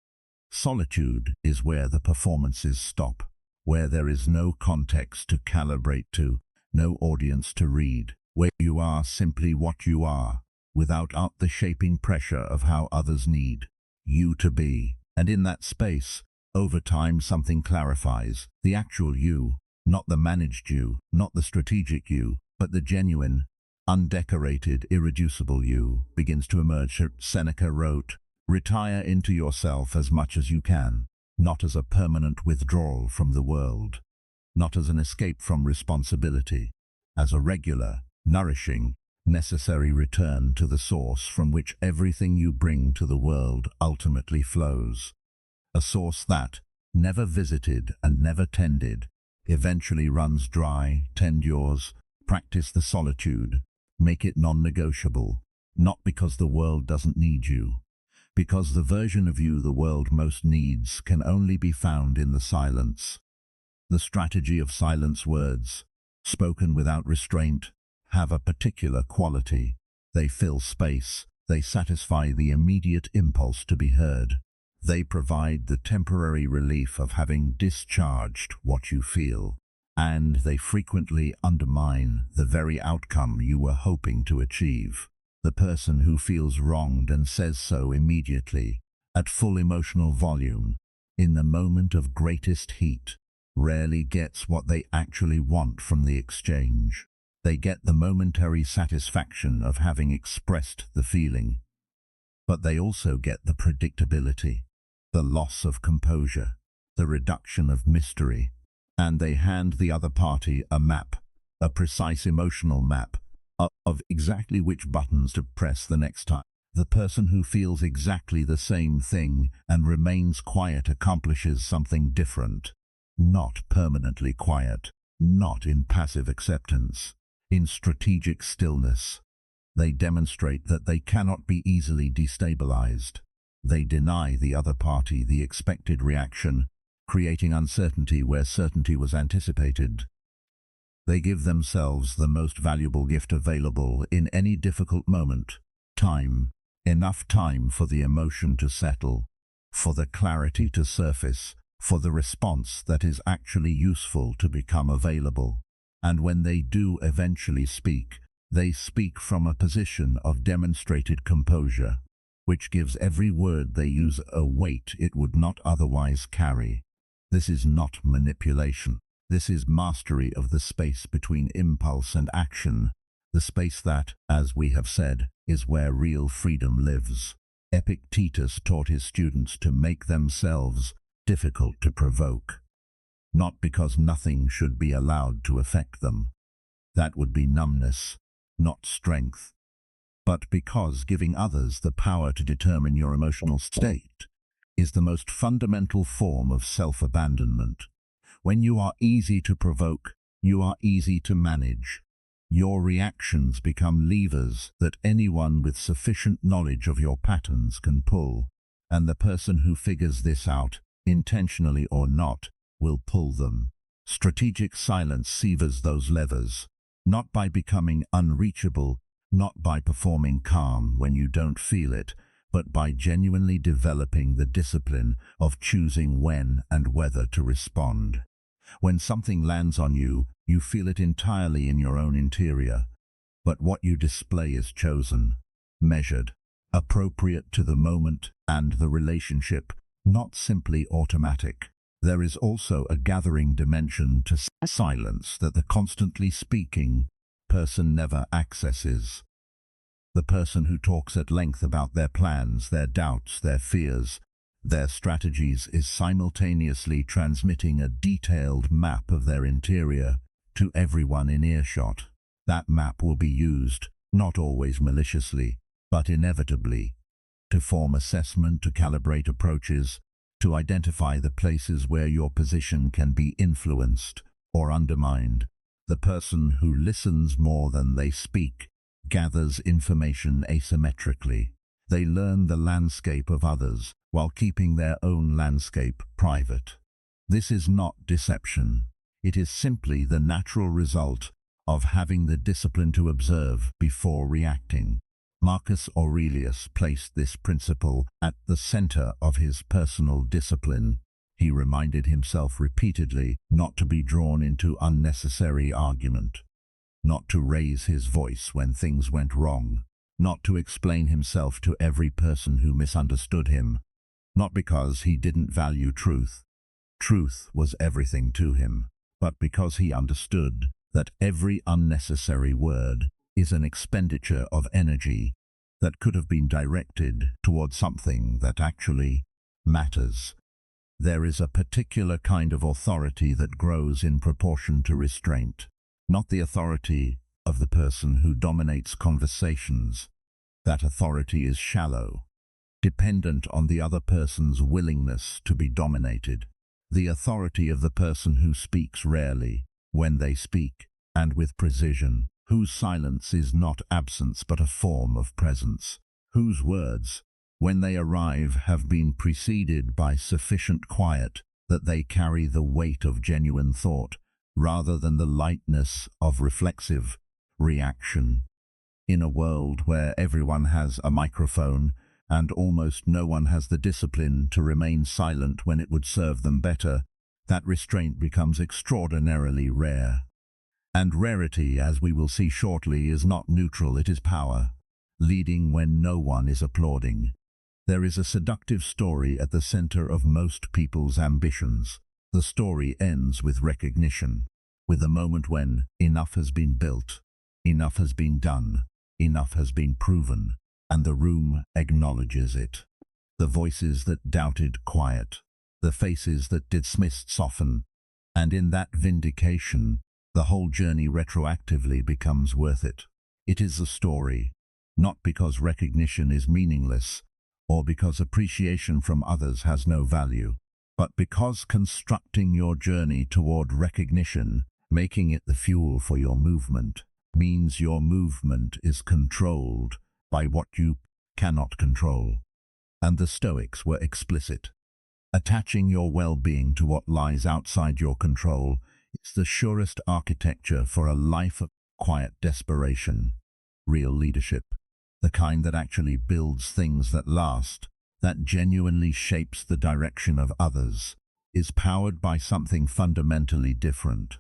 Solitude is where the performances stop, where there is no context to calibrate to, no audience to read, where you are simply what you are, without the shaping pressure of how others need you to be. And in that space, over time something clarifies. The actual you, not the managed you, not the strategic you, but the genuine, undecorated, irreducible you begins to emerge. Seneca wrote, "Retire into yourself as much as you can, not as a permanent withdrawal from the world, not as an escape from responsibility, as a regular, nourishing, necessary return to the source from which everything you bring to the world ultimately flows. A source that, never visited and never tended, eventually runs dry. Tend yours, practice the solitude, make it non-negotiable, not because the world doesn't need you, because the version of you the world most needs can only be found in the silence." The strategy of silence words, spoken without restraint, have a particular quality. They fill space, they satisfy the immediate impulse to be heard. They provide the temporary relief of having discharged what you feel, and they frequently undermine the very outcome you were hoping to achieve. The person who feels wronged and says so immediately, at full emotional volume, in the moment of greatest heat, rarely gets what they actually want from the exchange. They get the momentary satisfaction of having expressed the feeling, but they also get the predictability, the loss of composure, the reduction of mystery, and they hand the other party a map, a precise emotional map, of exactly which buttons to press the next time. The person who feels exactly the same thing and remains quiet accomplishes something different. Not permanently quiet, not in passive acceptance, in strategic stillness. They demonstrate that they cannot be easily destabilized. They deny the other party the expected reaction, creating uncertainty where certainty was anticipated. They give themselves the most valuable gift available in any difficult moment: time. Enough time for the emotion to settle, for the clarity to surface, for the response that is actually useful to become available. And when they do eventually speak, they speak from a position of demonstrated composure, which gives every word they use a weight it would not otherwise carry. This is not manipulation. This is mastery of the space between impulse and action, the space that, as we have said, is where real freedom lives. Epictetus taught his students to make themselves difficult to provoke, not because nothing should be allowed to affect them. That would be numbness, not strength, but because giving others the power to determine your emotional state is the most fundamental form of self-abandonment. When you are easy to provoke, you are easy to manage. Your reactions become levers that anyone with sufficient knowledge of your patterns can pull, and the person who figures this out, intentionally or not, will pull them. Strategic silence severs those levers, not by becoming unreachable, not by performing calm when you don't feel it, but by genuinely developing the discipline of choosing when and whether to respond. When something lands on you, you feel it entirely in your own interior, but what you display is chosen, measured, appropriate to the moment and the relationship, not simply automatic. There is also a gathering dimension to silence that the constantly speaking person never accesses. The person who talks at length about their plans, their doubts, their fears, their strategies is simultaneously transmitting a detailed map of their interior to everyone in earshot. That map will be used, not always maliciously, but inevitably, to form assessment, to calibrate approaches, to identify the places where your position can be influenced or undermined. The person who listens more than they speak gathers information asymmetrically. They learn the landscape of others while keeping their own landscape private. This is not deception. It is simply the natural result of having the discipline to observe before reacting. Marcus Aurelius placed this principle at the center of his personal discipline. He reminded himself repeatedly not to be drawn into unnecessary argument, not to raise his voice when things went wrong, not to explain himself to every person who misunderstood him, not because he didn't value truth. Truth was everything to him, but because he understood that every unnecessary word is an expenditure of energy that could have been directed towards something that actually matters. There is a particular kind of authority that grows in proportion to restraint, not the authority of the person who dominates conversations. That authority is shallow, dependent on the other person's willingness to be dominated. The authority of the person who speaks rarely, when they speak, and with precision, whose silence is not absence but a form of presence, whose words, when they arrive, have been preceded by sufficient quiet that they carry the weight of genuine thought, rather than the lightness of reflexive reaction. In a world where everyone has a microphone, and almost no one has the discipline to remain silent when it would serve them better, that restraint becomes extraordinarily rare. And rarity, as we will see shortly, is not neutral, it is power, leading when no one is applauding. There is a seductive story at the center of most people's ambitions. The story ends with recognition, with a moment when enough has been built, enough has been done, enough has been proven, and the room acknowledges it. The voices that doubted quiet, the faces that dismissed soften, and in that vindication, the whole journey retroactively becomes worth it. It is a story, not because recognition is meaningless, or because appreciation from others has no value, but because constructing your journey toward recognition, making it the fuel for your movement, means your movement is controlled by what you cannot control. And the Stoics were explicit. Attaching your well-being to what lies outside your control is the surest architecture for a life of quiet desperation. Real leadership, the kind that actually builds things that last, that genuinely shapes the direction of others, is powered by something fundamentally different.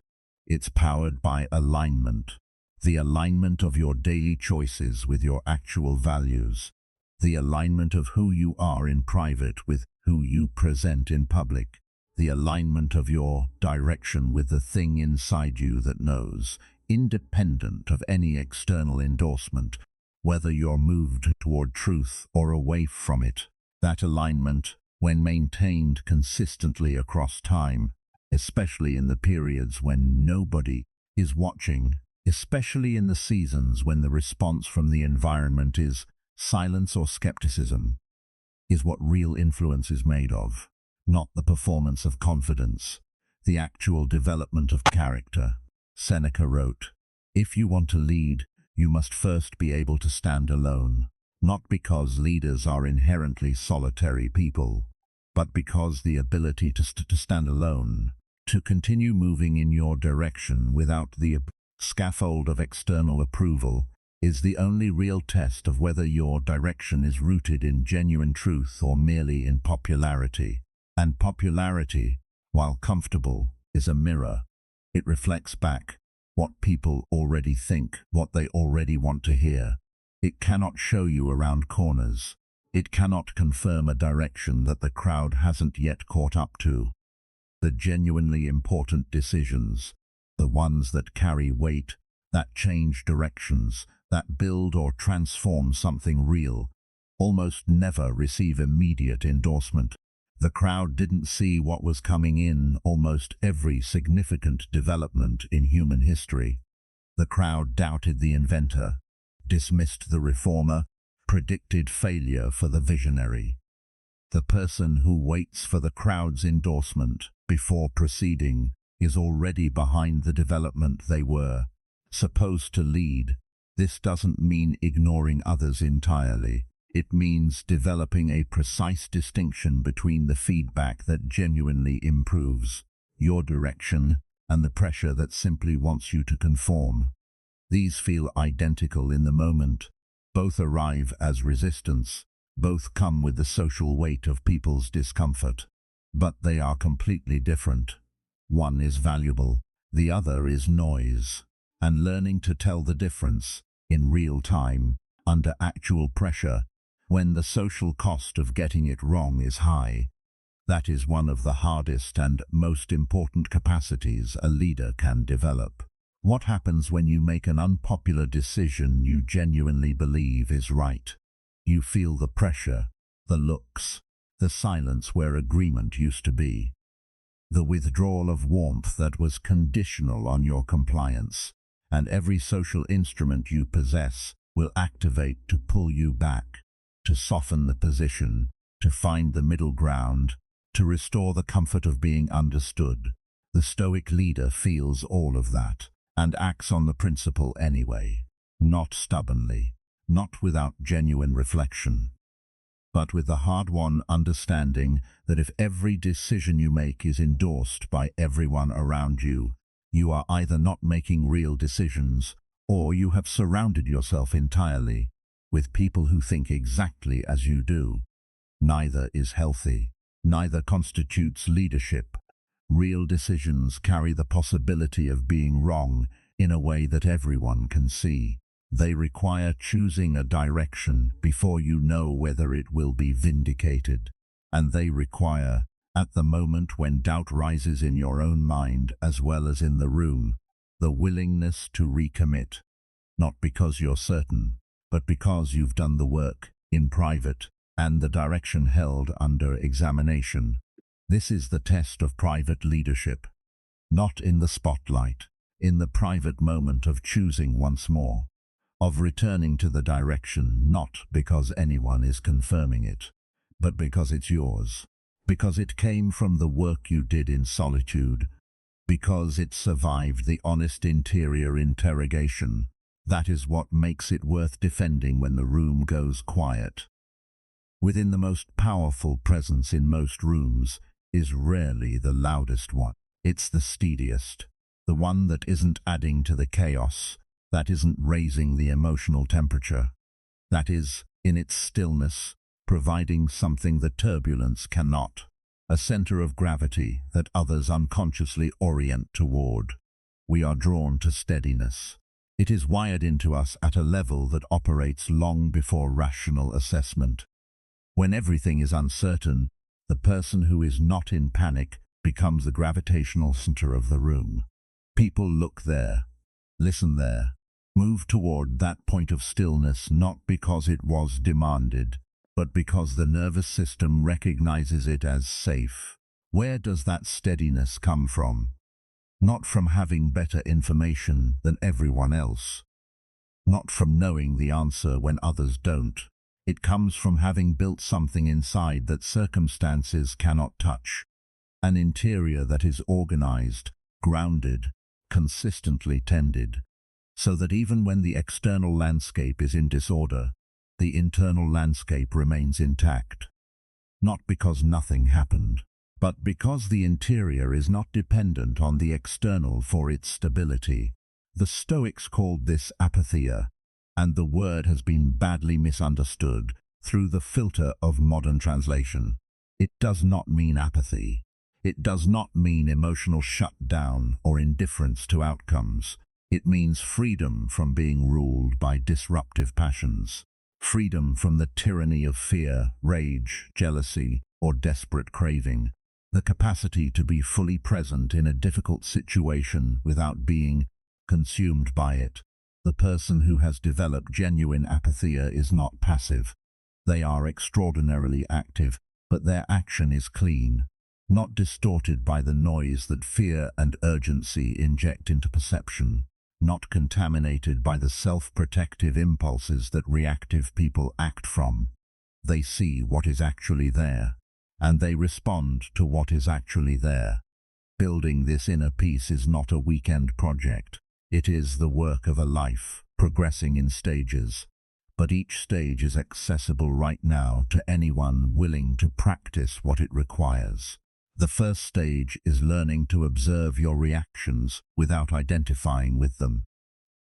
It's powered by alignment, the alignment of your daily choices with your actual values, the alignment of who you are in private with who you present in public, the alignment of your direction with the thing inside you that knows, independent of any external endorsement, whether you're moved toward truth or away from it. That alignment, when maintained consistently across time, especially in the periods when nobody is watching, especially in the seasons when the response from the environment is silence or skepticism, is what real influence is made of, not the performance of confidence, the actual development of character. Seneca wrote, "If you want to lead, you must first be able to stand alone, not because leaders are inherently solitary people, but because the ability to stand alone, to continue moving in your direction without the scaffold of external approval, is the only real test of whether your direction is rooted in genuine truth or merely in popularity. And popularity, while comfortable, is a mirror. It reflects back what people already think, what they already want to hear. It cannot show you around corners. It cannot confirm a direction that the crowd hasn't yet caught up to. The genuinely important decisions, the ones that carry weight, that change directions, that build or transform something real, almost never receive immediate endorsement. The crowd didn't see what was coming in almost every significant development in human history. The crowd doubted the inventor, dismissed the reformer, predicted failure for the visionary. The person who waits for the crowd's endorsement before proceeding is already behind the development they were supposed to lead. This doesn't mean ignoring others entirely. It means developing a precise distinction between the feedback that genuinely improves your direction and the pressure that simply wants you to conform. These feel identical in the moment. Both arrive as resistance. Both come with the social weight of people's discomfort. But they are completely different. One is valuable, the other is noise. And learning to tell the difference in real time, under actual pressure, when the social cost of getting it wrong is high, that is one of the hardest and most important capacities a leader can develop. What happens when you make an unpopular decision you genuinely believe is right? You feel the pressure, the looks, the silence where agreement used to be, the withdrawal of warmth that was conditional on your compliance, and every social instrument you possess will activate to pull you back, to soften the position, to find the middle ground, to restore the comfort of being understood. The Stoic leader feels all of that and acts on the principle anyway, not stubbornly, not without genuine reflection, but with the hard-won understanding that if every decision you make is endorsed by everyone around you, you are either not making real decisions or you have surrounded yourself entirely with people who think exactly as you do. Neither is healthy. Neither constitutes leadership. Real decisions carry the possibility of being wrong in a way that everyone can see. They require choosing a direction before you know whether it will be vindicated. And they require, at the moment when doubt rises in your own mind as well as in the room, the willingness to recommit. Not because you're certain, but because you've done the work in private and the direction held under examination. This is the test of private leadership. Not in the spotlight, in the private moment of choosing once more, of returning to the direction not because anyone is confirming it, but because it's yours, because it came from the work you did in solitude, because it survived the honest interior interrogation. That is what makes it worth defending when the room goes quiet. Within the most powerful presence in most rooms is rarely the loudest one. It's the steadiest, the one that isn't adding to the chaos, that isn't raising the emotional temperature, that is, in its stillness, providing something the turbulence cannot, a center of gravity that others unconsciously orient toward. We are drawn to steadiness. It is wired into us at a level that operates long before rational assessment. When everything is uncertain, the person who is not in panic becomes the gravitational center of the room. People look there, listen there, move toward that point of stillness not because it was demanded, but because the nervous system recognizes it as safe. Where does that steadiness come from? Not from having better information than everyone else. Not from knowing the answer when others don't. It comes from having built something inside that circumstances cannot touch. An interior that is organized, grounded, consistently tended, so that even when the external landscape is in disorder, the internal landscape remains intact. Not because nothing happened, but because the interior is not dependent on the external for its stability. The Stoics called this apatheia, and the word has been badly misunderstood through the filter of modern translation. It does not mean apathy. It does not mean emotional shutdown or indifference to outcomes. It means freedom from being ruled by disruptive passions, freedom from the tyranny of fear, rage, jealousy, or desperate craving. the capacity to be fully present in a difficult situation without being consumed by it. The person who has developed genuine apatheia is not passive. They are extraordinarily active, but their action is clean, not distorted by the noise that fear and urgency inject into perception, not contaminated by the self-protective impulses that reactive people act from. They see what is actually there, and they respond to what is actually there. Building this inner peace is not a weekend project. It is the work of a life, progressing in stages. But each stage is accessible right now to anyone willing to practice what it requires. The first stage is learning to observe your reactions without identifying with them.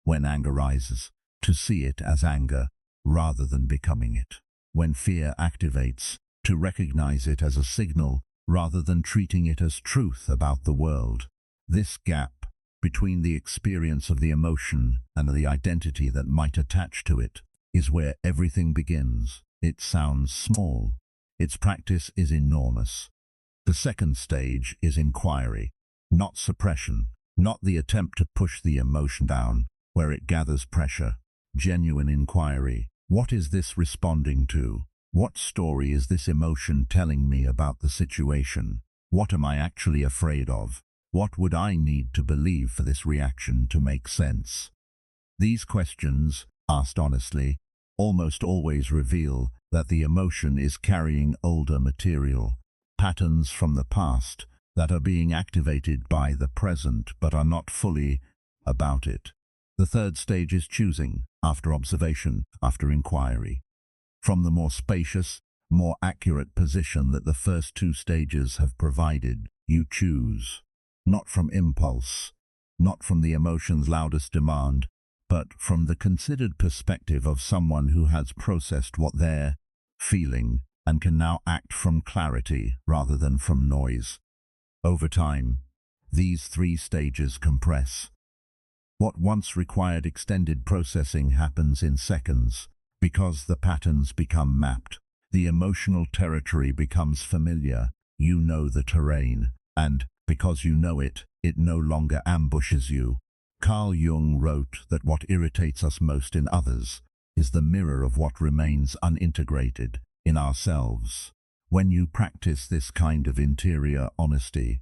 When anger rises, to see it as anger rather than becoming it. When fear activates, to recognize it as a signal rather than treating it as truth about the world. This gap between the experience of the emotion and the identity that might attach to it is where everything begins. It sounds small. Its practice is enormous. The second stage is inquiry, not suppression, not the attempt to push the emotion down where it gathers pressure. Genuine inquiry. What is this responding to? What story is this emotion telling me about the situation? What am I actually afraid of? What would I need to believe for this reaction to make sense? These questions, asked honestly, almost always reveal that the emotion is carrying older material, patterns from the past that are being activated by the present but are not fully about it. The third stage is choosing, after observation, after inquiry. From the more spacious, more accurate position that the first two stages have provided, you choose. Not from impulse, not from the emotion's loudest demand, but from the considered perspective of someone who has processed what they're feeling and can now act from clarity rather than from noise. Over time, these three stages compress. What once required extended processing happens in seconds because the patterns become mapped. The emotional territory becomes familiar. You know the terrain, and because you know it, it no longer ambushes you. Carl Jung wrote that what irritates us most in others is the mirror of what remains unintegrated in ourselves. When you practice this kind of interior honesty,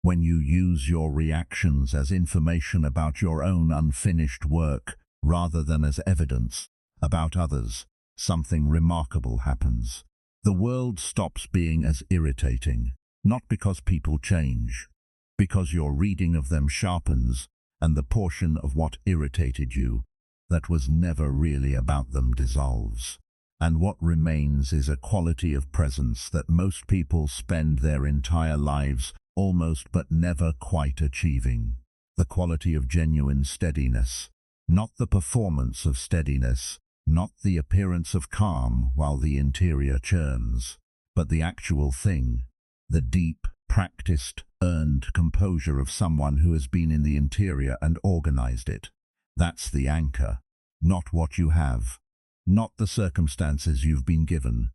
when you use your reactions as information about your own unfinished work rather than as evidence about others, something remarkable happens. The world stops being as irritating, not because people change, because your reading of them sharpens and the portion of what irritated you that was never really about them dissolves. And what remains is a quality of presence that most people spend their entire lives almost but never quite achieving. The quality of genuine steadiness, not the performance of steadiness, not the appearance of calm while the interior churns, but the actual thing, the deep, practiced, earned composure of someone who has been in the interior and organized it. That's the anchor, not what you have, not the circumstances you've been given,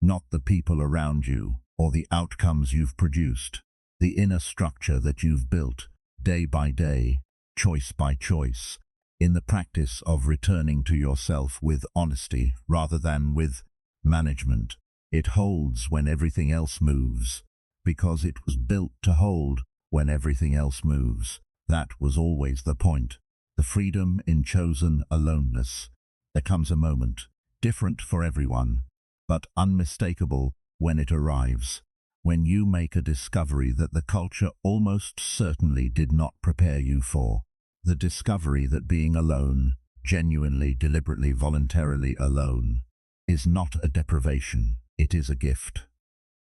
not the people around you or the outcomes you've produced. The inner structure that you've built, day by day, choice by choice, in the practice of returning to yourself with honesty rather than with management. It holds when everything else moves, because it was built to hold when everything else moves. That was always the point. The freedom in chosen aloneness. There comes a moment, different for everyone, but unmistakable when it arrives. When you make a discovery that the culture almost certainly did not prepare you for. The discovery that being alone, genuinely, deliberately, voluntarily alone, is not a deprivation, it is a gift.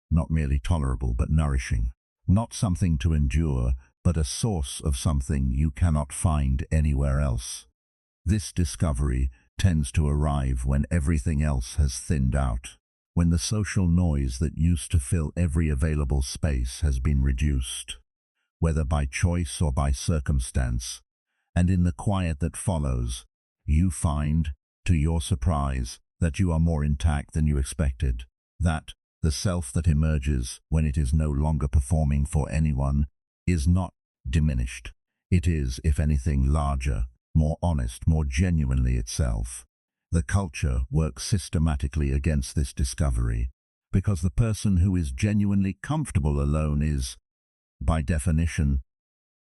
Not merely tolerable but nourishing. Not something to endure, but a source of something you cannot find anywhere else. This discovery tends to arrive when everything else has thinned out. When the social noise that used to fill every available space has been reduced, whether by choice or by circumstance, and in the quiet that follows, you find, to your surprise, that you are more intact than you expected, that The self that emerges when it is no longer performing for anyone is not diminished. It is, if anything, larger, more honest, more genuinely itself. The culture works systematically against this discovery, because the person who is genuinely comfortable alone is, by definition,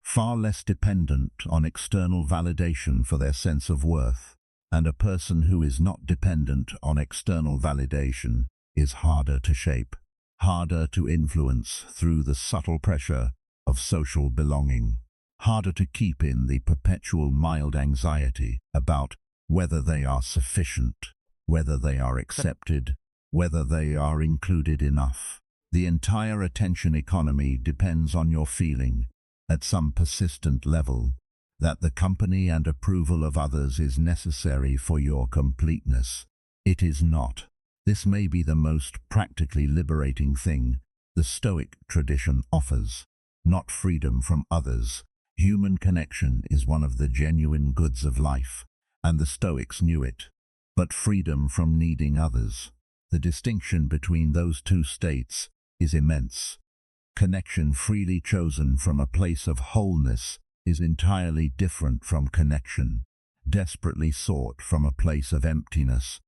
far less dependent on external validation for their sense of worth, and a person who is not dependent on external validation is harder to shape, harder to influence through the subtle pressure of social belonging, harder to keep in the perpetual mild anxiety about whether they are sufficient, whether they are accepted, whether they are included enough. The entire attention economy depends on your feeling, at some persistent level, that the company and approval of others is necessary for your completeness. It is not. This may be the most practically liberating thing the Stoic tradition offers. Not freedom from others. Human connection is one of the genuine goods of life, and the Stoics knew it. But freedom from needing others. The distinction between those two states is immense. Connection freely chosen from a place of wholeness is entirely different from connection, desperately sought from a place of emptiness.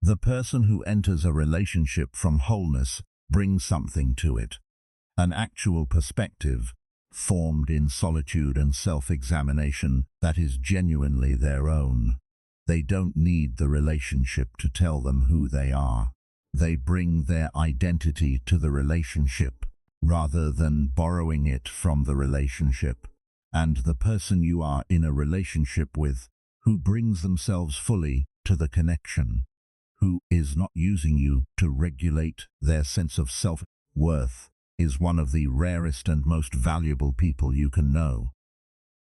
The person who enters a relationship from wholeness brings something to it, an actual perspective, formed in solitude and self-examination that is genuinely their own. They don't need the relationship to tell them who they are. They bring their identity to the relationship, rather than borrowing it from the relationship. And the person you are in a relationship with, who brings themselves fully to the connection, who is not using you to regulate their sense of self-worth, is one of the rarest and most valuable people you can know.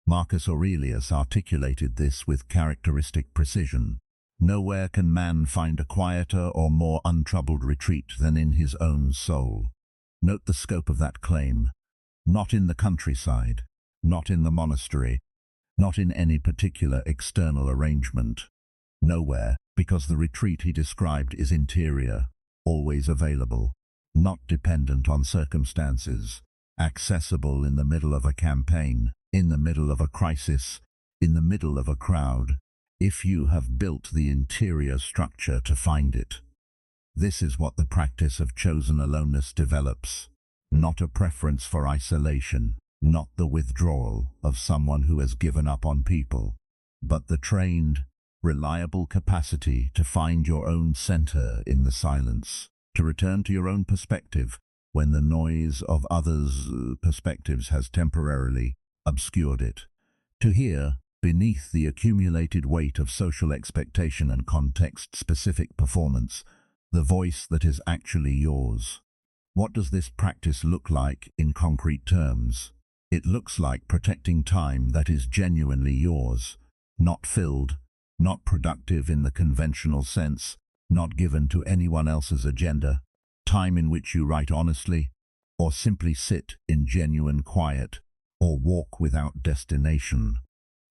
Marcus Aurelius articulated this with characteristic precision. Nowhere can man find a quieter or more untroubled retreat than in his own soul. Note the scope of that claim. Not in the countryside, not in the monastery, not in any particular external arrangement. Nowhere, because the retreat he described is interior, always available, not dependent on circumstances, accessible in the middle of a campaign, in the middle of a crisis, in the middle of a crowd, if you have built the interior structure to find it. This is what the practice of chosen aloneness develops, not a preference for isolation, not the withdrawal of someone who has given up on people, but the trained, reliable capacity to find your own center in the silence, to return to your own perspective when the noise of others' perspectives has temporarily obscured it, to hear, beneath the accumulated weight of social expectation and context-specific performance, the voice that is actually yours. What does this practice look like in concrete terms? It looks like protecting time that is genuinely yours, not filled, not productive in the conventional sense, not given to anyone else's agenda, time in which you write honestly, or simply sit in genuine quiet, or walk without destination.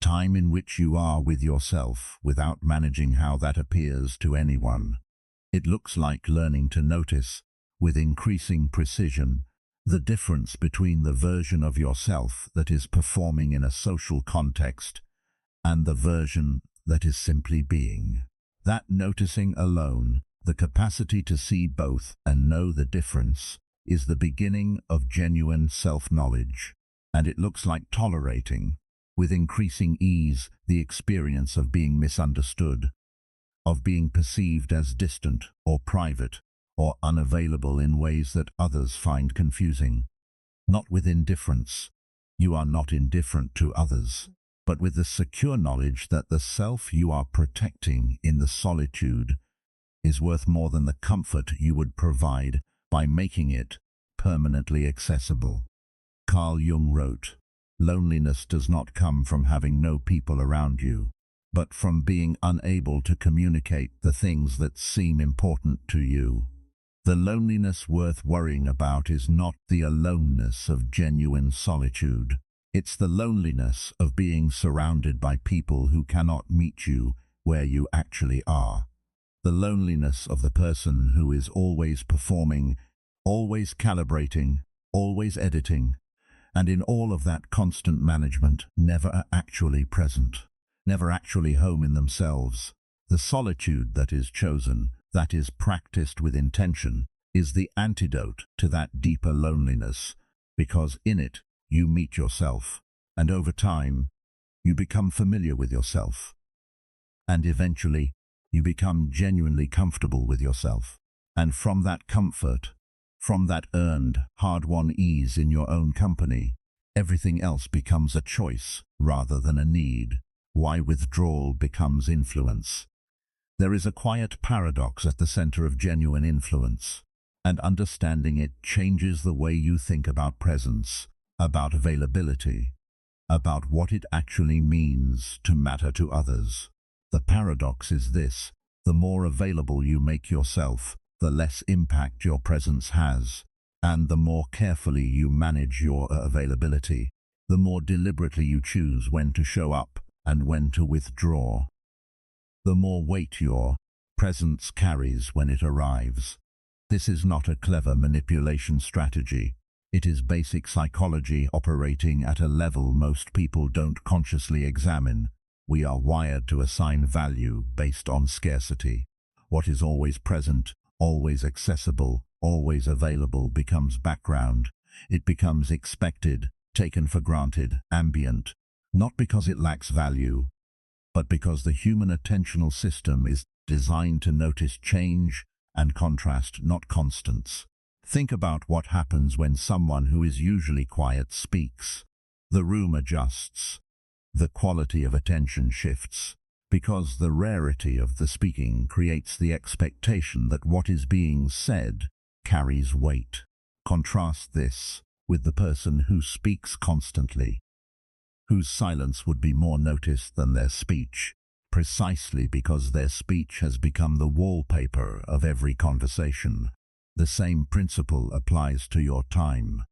Time in which you are with yourself without managing how that appears to anyone. It looks like learning to notice, with increasing precision, the difference between the version of yourself that is performing in a social context and the version that is simply being. That noticing alone, the capacity to see both and know the difference, is the beginning of genuine self-knowledge. And it looks like tolerating, with increasing ease, the experience of being misunderstood, of being perceived as distant or private or unavailable in ways that others find confusing. Not with indifference. You are not indifferent to others, but with the secure knowledge that the self you are protecting in the solitude is worth more than the comfort you would provide by making it permanently accessible. Carl Jung wrote, "Loneliness does not come from having no people around you, but from being unable to communicate the things that seem important to you." The loneliness worth worrying about is not the aloneness of genuine solitude. It's the loneliness of being surrounded by people who cannot meet you where you actually are. The loneliness of the person who is always performing always calibrating, always editing, and in all of that constant management, never actually present, never actually home in themselves. The solitude that is chosen, that is practiced with intention, is the antidote to that deeper loneliness, because in it you meet yourself, and over time you become familiar with yourself, and eventually you become genuinely comfortable with yourself. And from that comfort, from that earned, hard-won ease in your own company, everything else becomes a choice rather than a need. Why withdrawal becomes influence. There is a quiet paradox at the center of genuine influence, and understanding it changes the way you think about presence, about availability, about what it actually means to matter to others. The paradox is this: the more available you make yourself, the less impact your presence has, and the more carefully you manage your availability, the more deliberately you choose when to show up and when to withdraw, the more weight your presence carries when it arrives. This is not a clever manipulation strategy. It is basic psychology operating at a level most people don't consciously examine. We are wired to assign value based on scarcity. What is always present, always accessible, always available becomes background. It becomes expected, taken for granted, ambient, not because it lacks value, but because the human attentional system is designed to notice change and contrast, not constants. Think about what happens when someone who is usually quiet speaks. The room adjusts. The quality of attention shifts, because the rarity of the speaking creates the expectation that what is being said carries weight. Contrast this with the person who speaks constantly, whose silence would be more noticed than their speech, precisely because their speech has become the wallpaper of every conversation. The same principle applies to your time,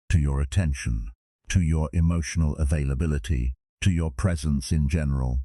to your attention, to your emotional availability, to your presence in general.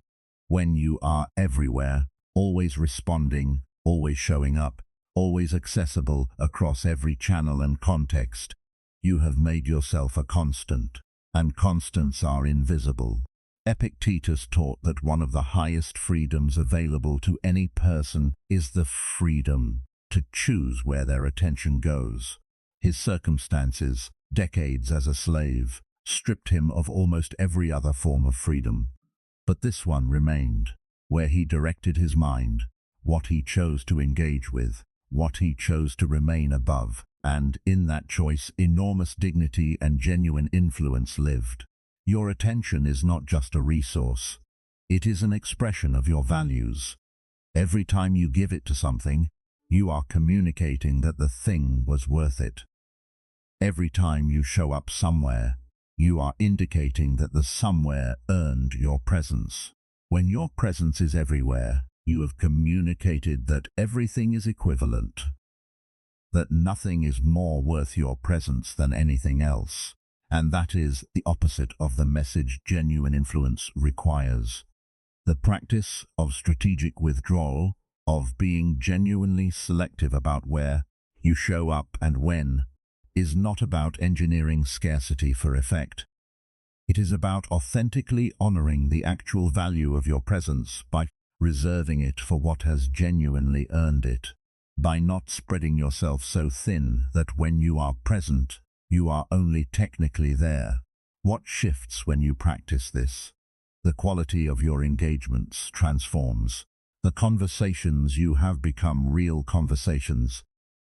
When you are everywhere, always responding, always showing up, always accessible across every channel and context, you have made yourself a constant, and constants are invisible. Epictetus taught that one of the highest freedoms available to any person is the freedom to choose where their attention goes. His circumstances, decades as a slave, stripped him of almost every other form of freedom. But this one remained, where he directed his mind, what he chose to engage with, what he chose to remain above, and in that choice enormous dignity and genuine influence lived. Your attention is not just a resource, it is an expression of your values. Every time you give it to something, you are communicating that the thing was worth it. Every time you show up somewhere, you are indicating that the somewhere earned your presence. When your presence is everywhere, you have communicated that everything is equivalent, that nothing is more worth your presence than anything else, and that is the opposite of the message genuine influence requires. The practice of strategic withdrawal, of being genuinely selective about where you show up and when, is not about engineering scarcity for effect. It is about authentically honoring the actual value of your presence by reserving it for what has genuinely earned it, by not spreading yourself so thin that when you are present, you are only technically there. What shifts when you practice this? The quality of your engagements transforms. The conversations you have become real conversations,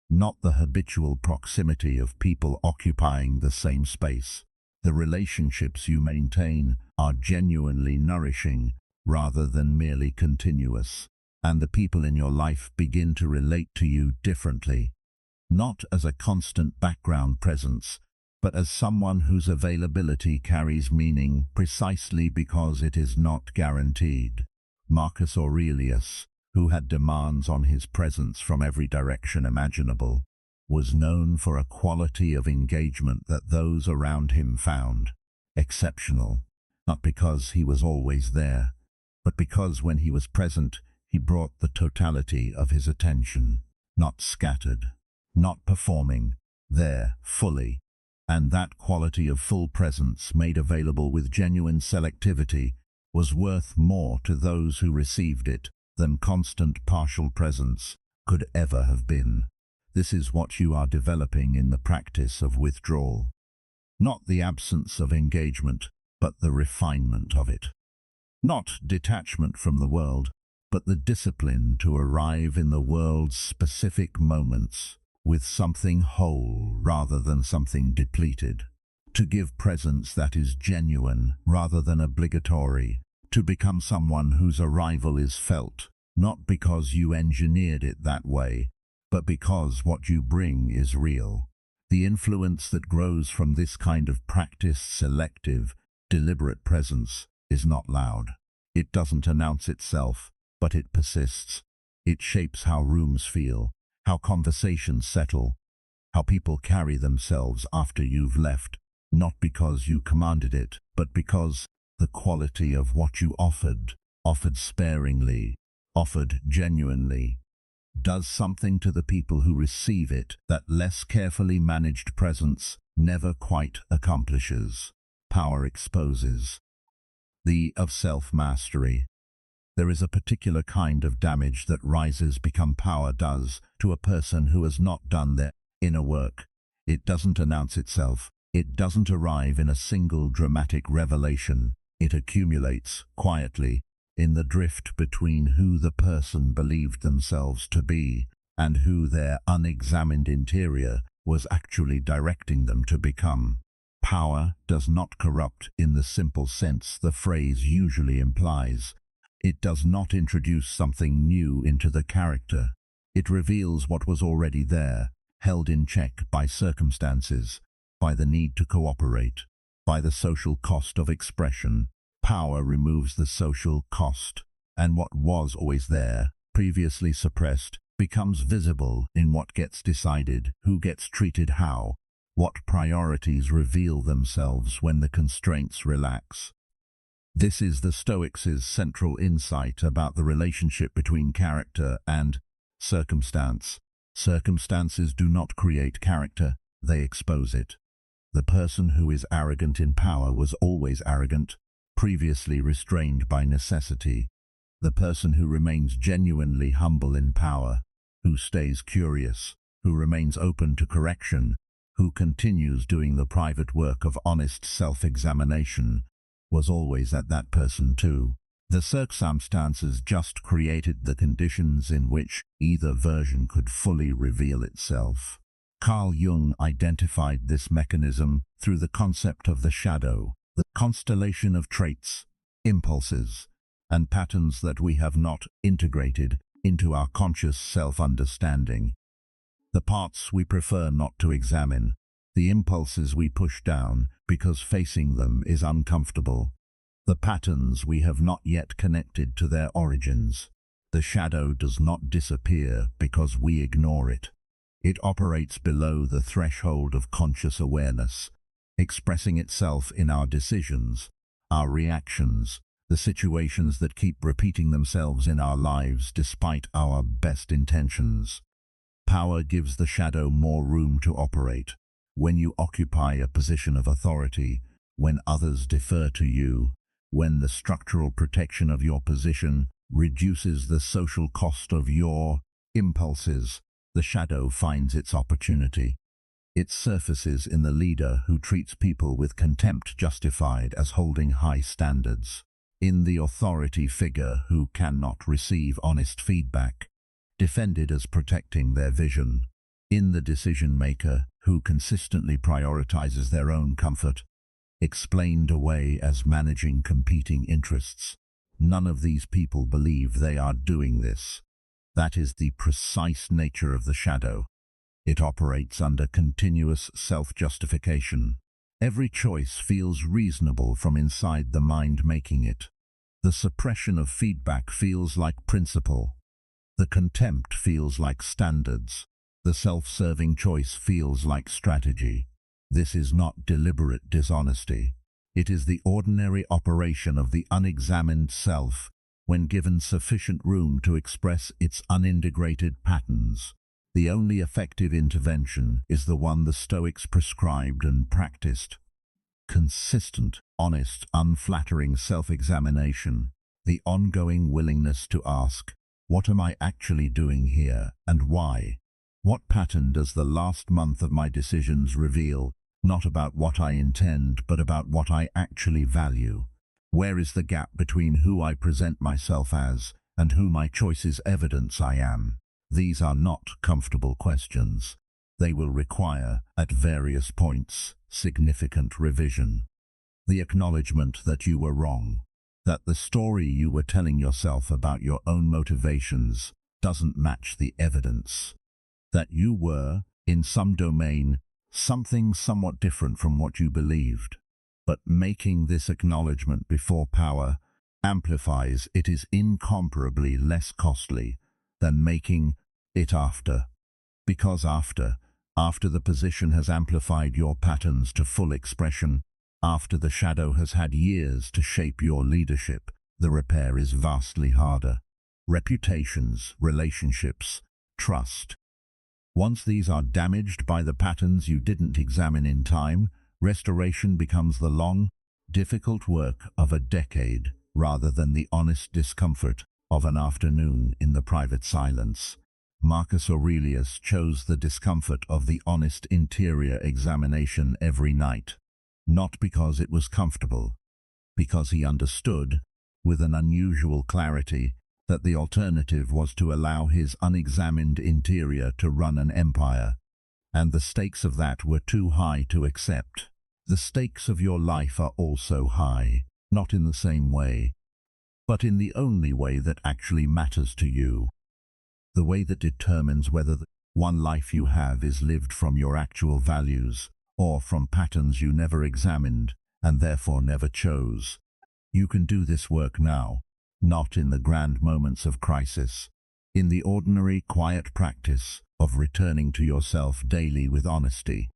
not the habitual proximity of people occupying the same space. The relationships you maintain are genuinely nourishing rather than merely continuous, and the people in your life begin to relate to you differently, not as a constant background presence, but as someone whose availability carries meaning precisely because it is not guaranteed. Marcus Aurelius, who had demands on his presence from every direction imaginable, was known for a quality of engagement that those around him found exceptional, not because he was always there, but because when he was present, he brought the totality of his attention, not scattered, not performing, there, fully. And that quality of full presence made available with genuine selectivity was worth more to those who received it than constant partial presence could ever have been. This is what you are developing in the practice of withdrawal. Not the absence of engagement, but the refinement of it. Not detachment from the world, but the discipline to arrive in the world's specific moments with something whole rather than something depleted. To give presence that is genuine rather than obligatory. To become someone whose arrival is felt, not because you engineered it that way, but because what you bring is real. The influence that grows from this kind of practiced, selective, deliberate presence is not loud. It doesn't announce itself, but it persists. It shapes how rooms feel, how conversations settle, how people carry themselves after you've left, not because you commanded it, but because the quality of what you offered sparingly, offered genuinely, does something to the people who receive it that less carefully managed presence never quite accomplishes. Power exposes. Of self-mastery. There is a particular kind of damage that rises become power does to a person who has not done their inner work. It doesn't announce itself. It doesn't arrive in a single dramatic revelation. It accumulates, quietly, in the drift between who the person believed themselves to be and who their unexamined interior was actually directing them to become. Power does not corrupt in the simple sense the phrase usually implies. It does not introduce something new into the character. It reveals what was already there, held in check by circumstances, by the need to cooperate, by the social cost of expression. Power removes the social cost, and what was always there, previously suppressed, becomes visible in what gets decided, who gets treated how, what priorities reveal themselves when the constraints relax. This is the Stoics' central insight about the relationship between character and circumstance. Circumstances do not create character, they expose it. The person who is arrogant in power was always arrogant, previously restrained by necessity. The person who remains genuinely humble in power, who stays curious, who remains open to correction, who continues doing the private work of honest self-examination, was always that person too. The circumstances just created the conditions in which either version could fully reveal itself. Carl Jung identified this mechanism through the concept of the shadow, the constellation of traits, impulses, and patterns that we have not integrated into our conscious self-understanding. The parts we prefer not to examine, the impulses we push down because facing them is uncomfortable, the patterns we have not yet connected to their origins. The shadow does not disappear because we ignore it. It operates below the threshold of conscious awareness, expressing itself in our decisions, our reactions, the situations that keep repeating themselves in our lives despite our best intentions. Power gives the shadow more room to operate. When you occupy a position of authority, when others defer to you, when the structural protection of your position reduces the social cost of your impulses, the shadow finds its opportunity. It surfaces in the leader who treats people with contempt justified as holding high standards, in the authority figure who cannot receive honest feedback, defended as protecting their vision, in the decision-maker who consistently prioritizes their own comfort, explained away as managing competing interests. None of these people believe they are doing this. That is the precise nature of the shadow. It operates under continuous self-justification. Every choice feels reasonable from inside the mind making it. The suppression of feedback feels like principle. The contempt feels like standards. The self-serving choice feels like strategy. This is not deliberate dishonesty. It is the ordinary operation of the unexamined self when given sufficient room to express its unintegrated patterns. The only effective intervention is the one the Stoics prescribed and practiced: consistent, honest, unflattering self-examination, the ongoing willingness to ask, what am I actually doing here, and why? What pattern does the last month of my decisions reveal, not about what I intend, but about what I actually value? Where is the gap between who I present myself as and who my choices evidence I am? These are not comfortable questions. They will require, at various points, significant revision. The acknowledgement that you were wrong, that the story you were telling yourself about your own motivations doesn't match the evidence, that you were, in some domain, something somewhat different from what you believed. But making this acknowledgement before power amplifies it is incomparably less costly than making it after. Because after the position has amplified your patterns to full expression, after the shadow has had years to shape your leadership, the repair is vastly harder. Reputations, relationships, trust. Once these are damaged by the patterns you didn't examine in time, restoration becomes the long, difficult work of a decade rather than the honest discomfort of an afternoon in the private silence. Marcus Aurelius chose the discomfort of the honest interior examination every night, not because it was comfortable, because he understood, with an unusual clarity, that the alternative was to allow his unexamined interior to run an empire, and the stakes of that were too high to accept. The stakes of your life are also high, not in the same way, but in the only way that actually matters to you. The way that determines whether the one life you have is lived from your actual values or from patterns you never examined and therefore never chose. You can do this work now, not in the grand moments of crisis, in the ordinary, quiet practice of returning to yourself daily with honesty,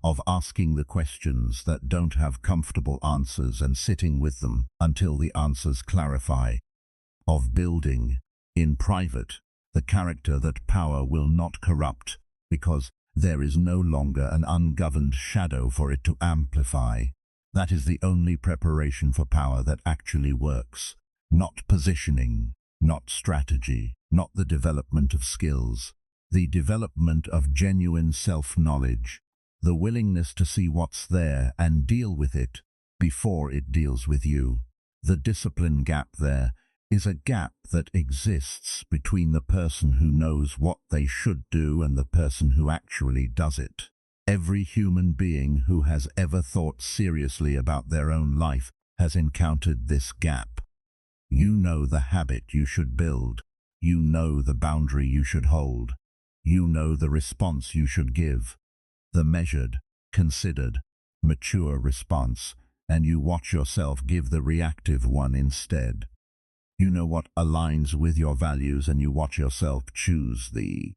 of asking the questions that don't have comfortable answers and sitting with them until the answers clarify, of building, in private, the character that power will not corrupt, because there is no longer an ungoverned shadow for it to amplify. That is the only preparation for power that actually works. Not positioning, not strategy, not the development of skills, the development of genuine self-knowledge, the willingness to see what's there and deal with it before it deals with you. The discipline gap there is a gap that exists between the person who knows what they should do and the person who actually does it. Every human being who has ever thought seriously about their own life has encountered this gap. You know the habit you should build. You know the boundary you should hold. You know the response you should give. The measured, considered, mature response, and you watch yourself give the reactive one instead. You know what aligns with your values and you watch yourself choose the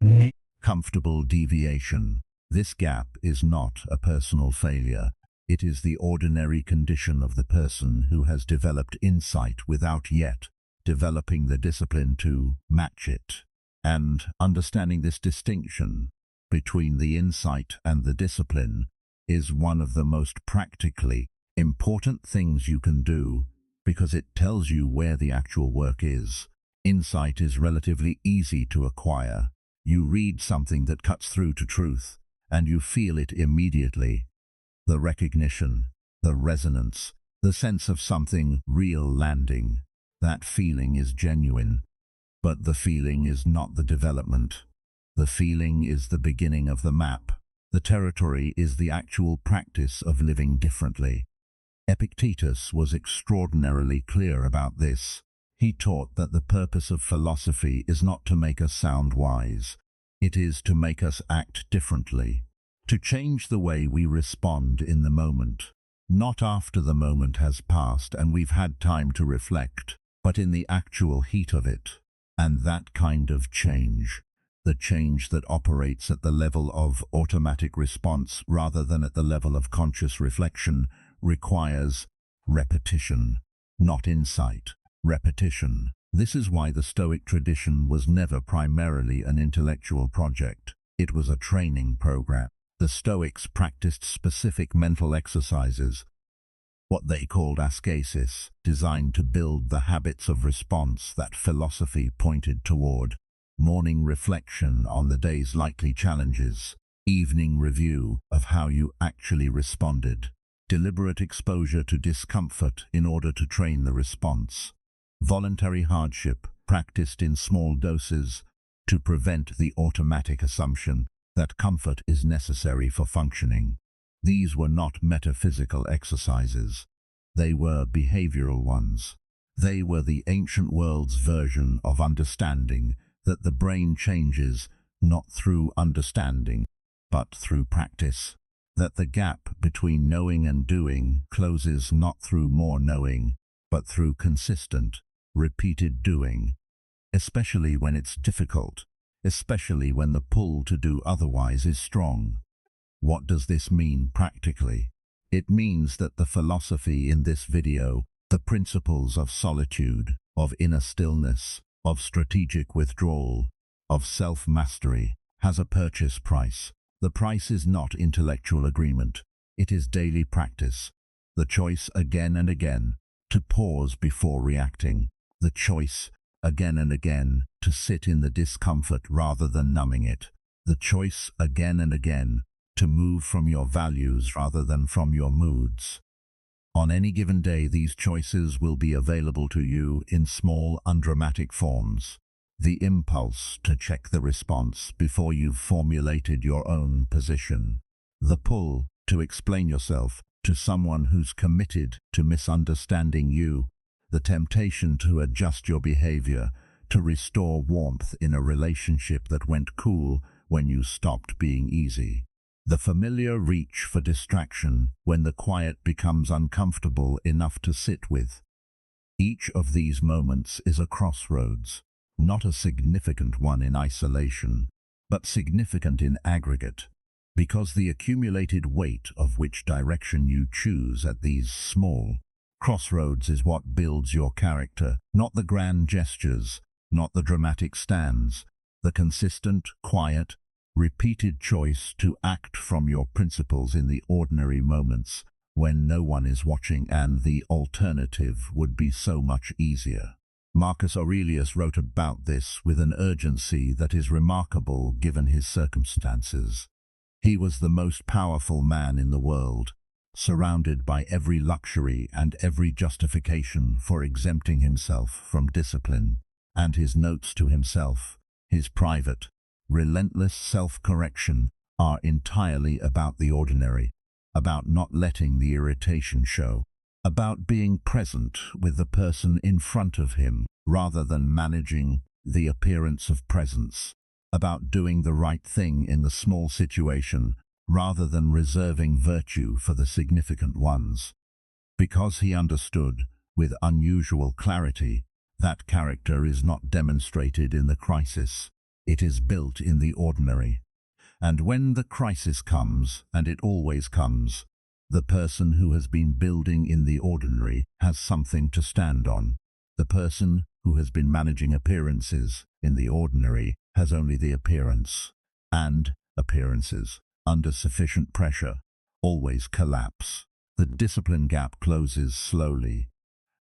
comfortable deviation. This gap is not a personal failure. It is the ordinary condition of the person who has developed insight without yet developing the discipline to match it. And understanding this distinction between the insight and the discipline is one of the most practically important things you can do, because it tells you where the actual work is. Insight is relatively easy to acquire. You read something that cuts through to truth, and you feel it immediately. The recognition, the resonance, the sense of something real landing. That feeling is genuine. But the feeling is not the development. The feeling is the beginning of the map. The territory is the actual practice of living differently. Epictetus was extraordinarily clear about this. He taught that the purpose of philosophy is not to make us sound wise. It is to make us act differently, to change the way we respond in the moment. Not after the moment has passed and we've had time to reflect, but in the actual heat of it. And that kind of change, the change that operates at the level of automatic response rather than at the level of conscious reflection, requires repetition, not insight, repetition. This is why the Stoic tradition was never primarily an intellectual project. It was a training program. The Stoics practiced specific mental exercises, what they called ascesis, designed to build the habits of response that philosophy pointed toward. Morning reflection on the day's likely challenges, evening review of how you actually responded, deliberate exposure to discomfort in order to train the response, voluntary hardship practiced in small doses to prevent the automatic assumption that comfort is necessary for functioning. These were not metaphysical exercises. They were behavioral ones. They were the ancient world's version of understanding that the brain changes not through understanding, but through practice. That the gap between knowing and doing closes not through more knowing, but through consistent, repeated doing. Especially when it's difficult, especially when the pull to do otherwise is strong. What does this mean practically? It means that the philosophy in this video, the principles of solitude, of inner stillness, of strategic withdrawal, of self-mastery, has a purchase price. The price is not intellectual agreement. It is daily practice. The choice again and again to pause before reacting. The choice again and again to sit in the discomfort rather than numbing it. The choice again and again to move from your values rather than from your moods. On any given day, these choices will be available to you in small, undramatic forms. The impulse to check the response before you've formulated your own position. The pull to explain yourself to someone who's committed to misunderstanding you. The temptation to adjust your behavior to restore warmth in a relationship that went cool when you stopped being easy. The familiar reach for distraction when the quiet becomes uncomfortable enough to sit with. Each of these moments is a crossroads, not a significant one in isolation, but significant in aggregate, because the accumulated weight of which direction you choose at these small crossroads is what builds your character, not the grand gestures, not the dramatic stands, the consistent, quiet, repeated choice to act from your principles in the ordinary moments when no one is watching, and the alternative would be so much easier. Marcus Aurelius wrote about this with an urgency that is remarkable given his circumstances. He was the most powerful man in the world, surrounded by every luxury and every justification for exempting himself from discipline, and his notes to himself, his private, relentless self-correction, are entirely about the ordinary, about not letting the irritation show, about being present with the person in front of him rather than managing the appearance of presence, about doing the right thing in the small situation rather than reserving virtue for the significant ones. Because he understood, with unusual clarity, that character is not demonstrated in the crisis. It is built in the ordinary. And when the crisis comes, and it always comes, the person who has been building in the ordinary has something to stand on. The person who has been managing appearances in the ordinary has only the appearance. And appearances, under sufficient pressure, always collapse. The discipline gap closes slowly,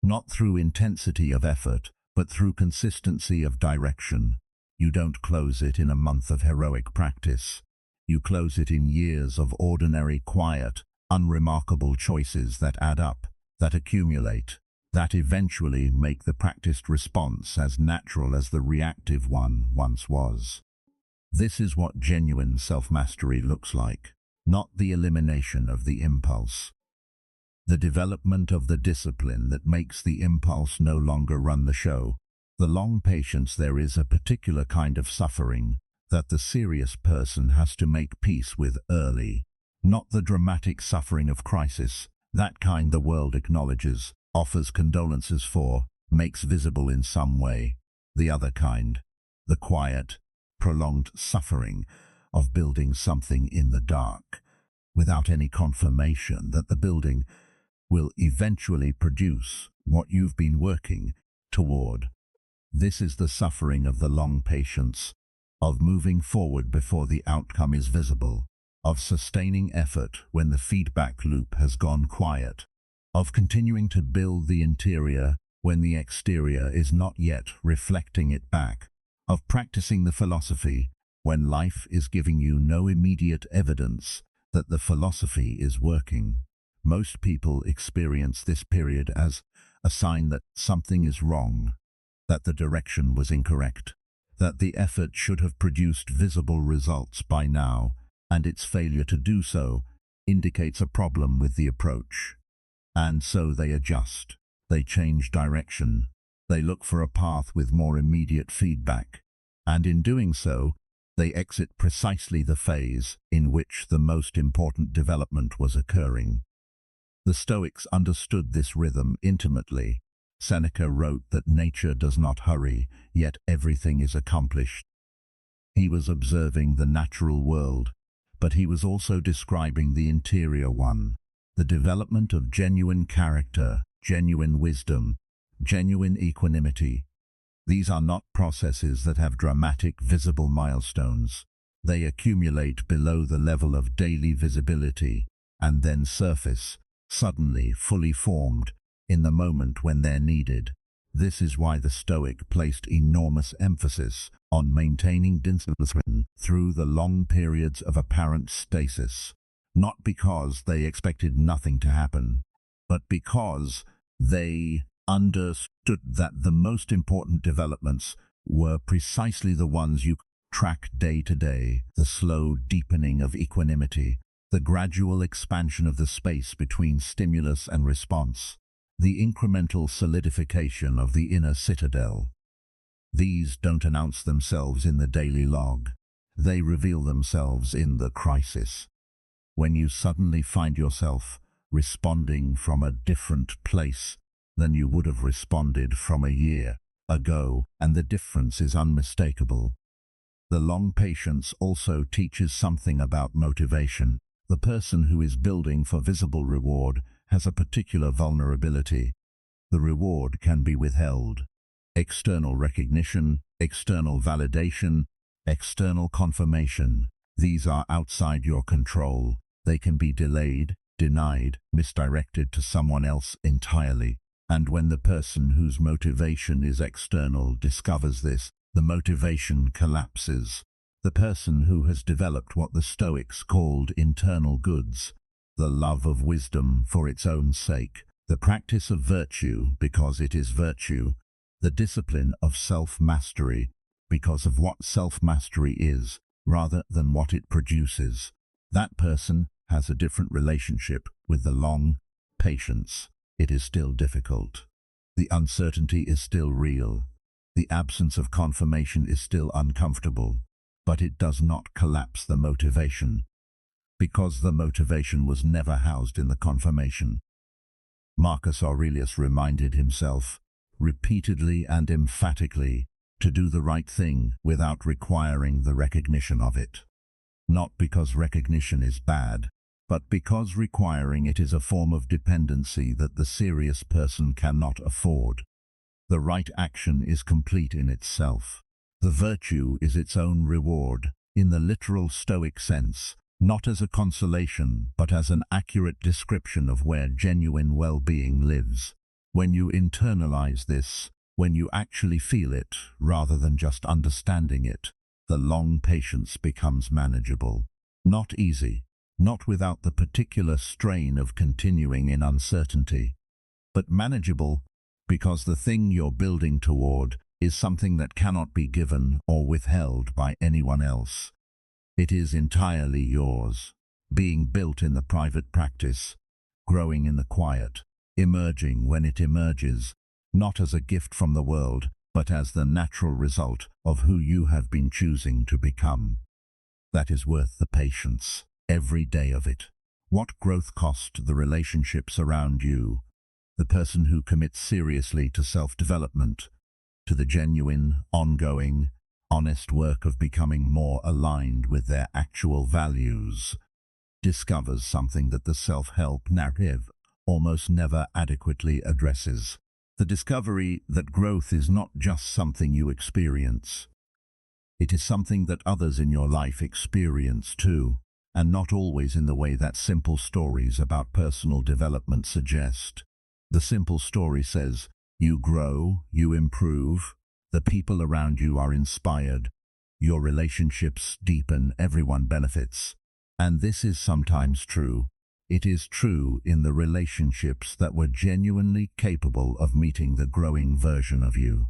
not through intensity of effort, but through consistency of direction. You don't close it in a month of heroic practice. You close it in years of ordinary, quiet, unremarkable choices that add up, that accumulate, that eventually make the practiced response as natural as the reactive one once was. This is what genuine self-mastery looks like, not the elimination of the impulse. The development of the discipline that makes the impulse no longer run the show. The long patience. There is a particular kind of suffering that the serious person has to make peace with early, not the dramatic suffering of crisis. That kind the world acknowledges, offers condolences for, makes visible in some way. The other kind, the quiet, prolonged suffering of building something in the dark, without any confirmation that the building will eventually produce what you've been working toward. This is the suffering of the long patience, of moving forward before the outcome is visible, of sustaining effort when the feedback loop has gone quiet, of continuing to build the interior when the exterior is not yet reflecting it back, of practicing the philosophy when life is giving you no immediate evidence that the philosophy is working. Most people experience this period as a sign that something is wrong, that the direction was incorrect, that the effort should have produced visible results by now, and its failure to do so indicates a problem with the approach. And so they adjust, they change direction, they look for a path with more immediate feedback, and in doing so, they exit precisely the phase in which the most important development was occurring. The Stoics understood this rhythm intimately. Seneca wrote that nature does not hurry, yet everything is accomplished. He was observing the natural world, but he was also describing the interior one, the development of genuine character, genuine wisdom, genuine equanimity. These are not processes that have dramatic, visible milestones. They accumulate below the level of daily visibility and then surface, suddenly fully formed, in the moment when they're needed. This is why the Stoic placed enormous emphasis on maintaining discipline through the long periods of apparent stasis, not because they expected nothing to happen, but because they understood that the most important developments were precisely the ones you track day to day, the slow deepening of equanimity, the gradual expansion of the space between stimulus and response, the incremental solidification of the inner citadel. These don't announce themselves in the daily log. They reveal themselves in the crisis. When you suddenly find yourself responding from a different place than you would have responded from a year ago, and the difference is unmistakable. The long patience also teaches something about motivation. The person who is building for visible reward has a particular vulnerability. The reward can be withheld. External recognition, external validation, external confirmation. These are outside your control. They can be delayed, denied, misdirected to someone else entirely. And when the person whose motivation is external discovers this, the motivation collapses. The person who has developed what the Stoics called internal goods, the love of wisdom for its own sake, the practice of virtue because it is virtue, the discipline of self-mastery because of what self-mastery is, rather than what it produces. That person has a different relationship with the long patience. It is still difficult. The uncertainty is still real. The absence of confirmation is still uncomfortable, but it does not collapse the motivation, because the motivation was never housed in the confirmation. Marcus Aurelius reminded himself, repeatedly and emphatically, to do the right thing without requiring the recognition of it. Not because recognition is bad, but because requiring it is a form of dependency that the serious person cannot afford. The right action is complete in itself. The virtue is its own reward, in the literal Stoic sense, not as a consolation, but as an accurate description of where genuine well-being lives. When you internalize this, when you actually feel it, rather than just understanding it, the long patience becomes manageable. Not easy, not without the particular strain of continuing in uncertainty, but manageable because the thing you're building toward is something that cannot be given or withheld by anyone else. It is entirely yours, being built in the private practice, growing in the quiet, emerging when it emerges, not as a gift from the world, but as the natural result of who you have been choosing to become. That is worth the patience, every day of it. What growth cost the relationships around you, the person who commits seriously to self-development, to the genuine, ongoing, honest work of becoming more aligned with their actual values, discovers something that the self-help narrative almost never adequately addresses. The discovery that growth is not just something you experience. It is something that others in your life experience too, and not always in the way that simple stories about personal development suggest. The simple story says, you grow, you improve, the people around you are inspired, your relationships deepen, everyone benefits. And this is sometimes true. It is true in the relationships that were genuinely capable of meeting the growing version of you.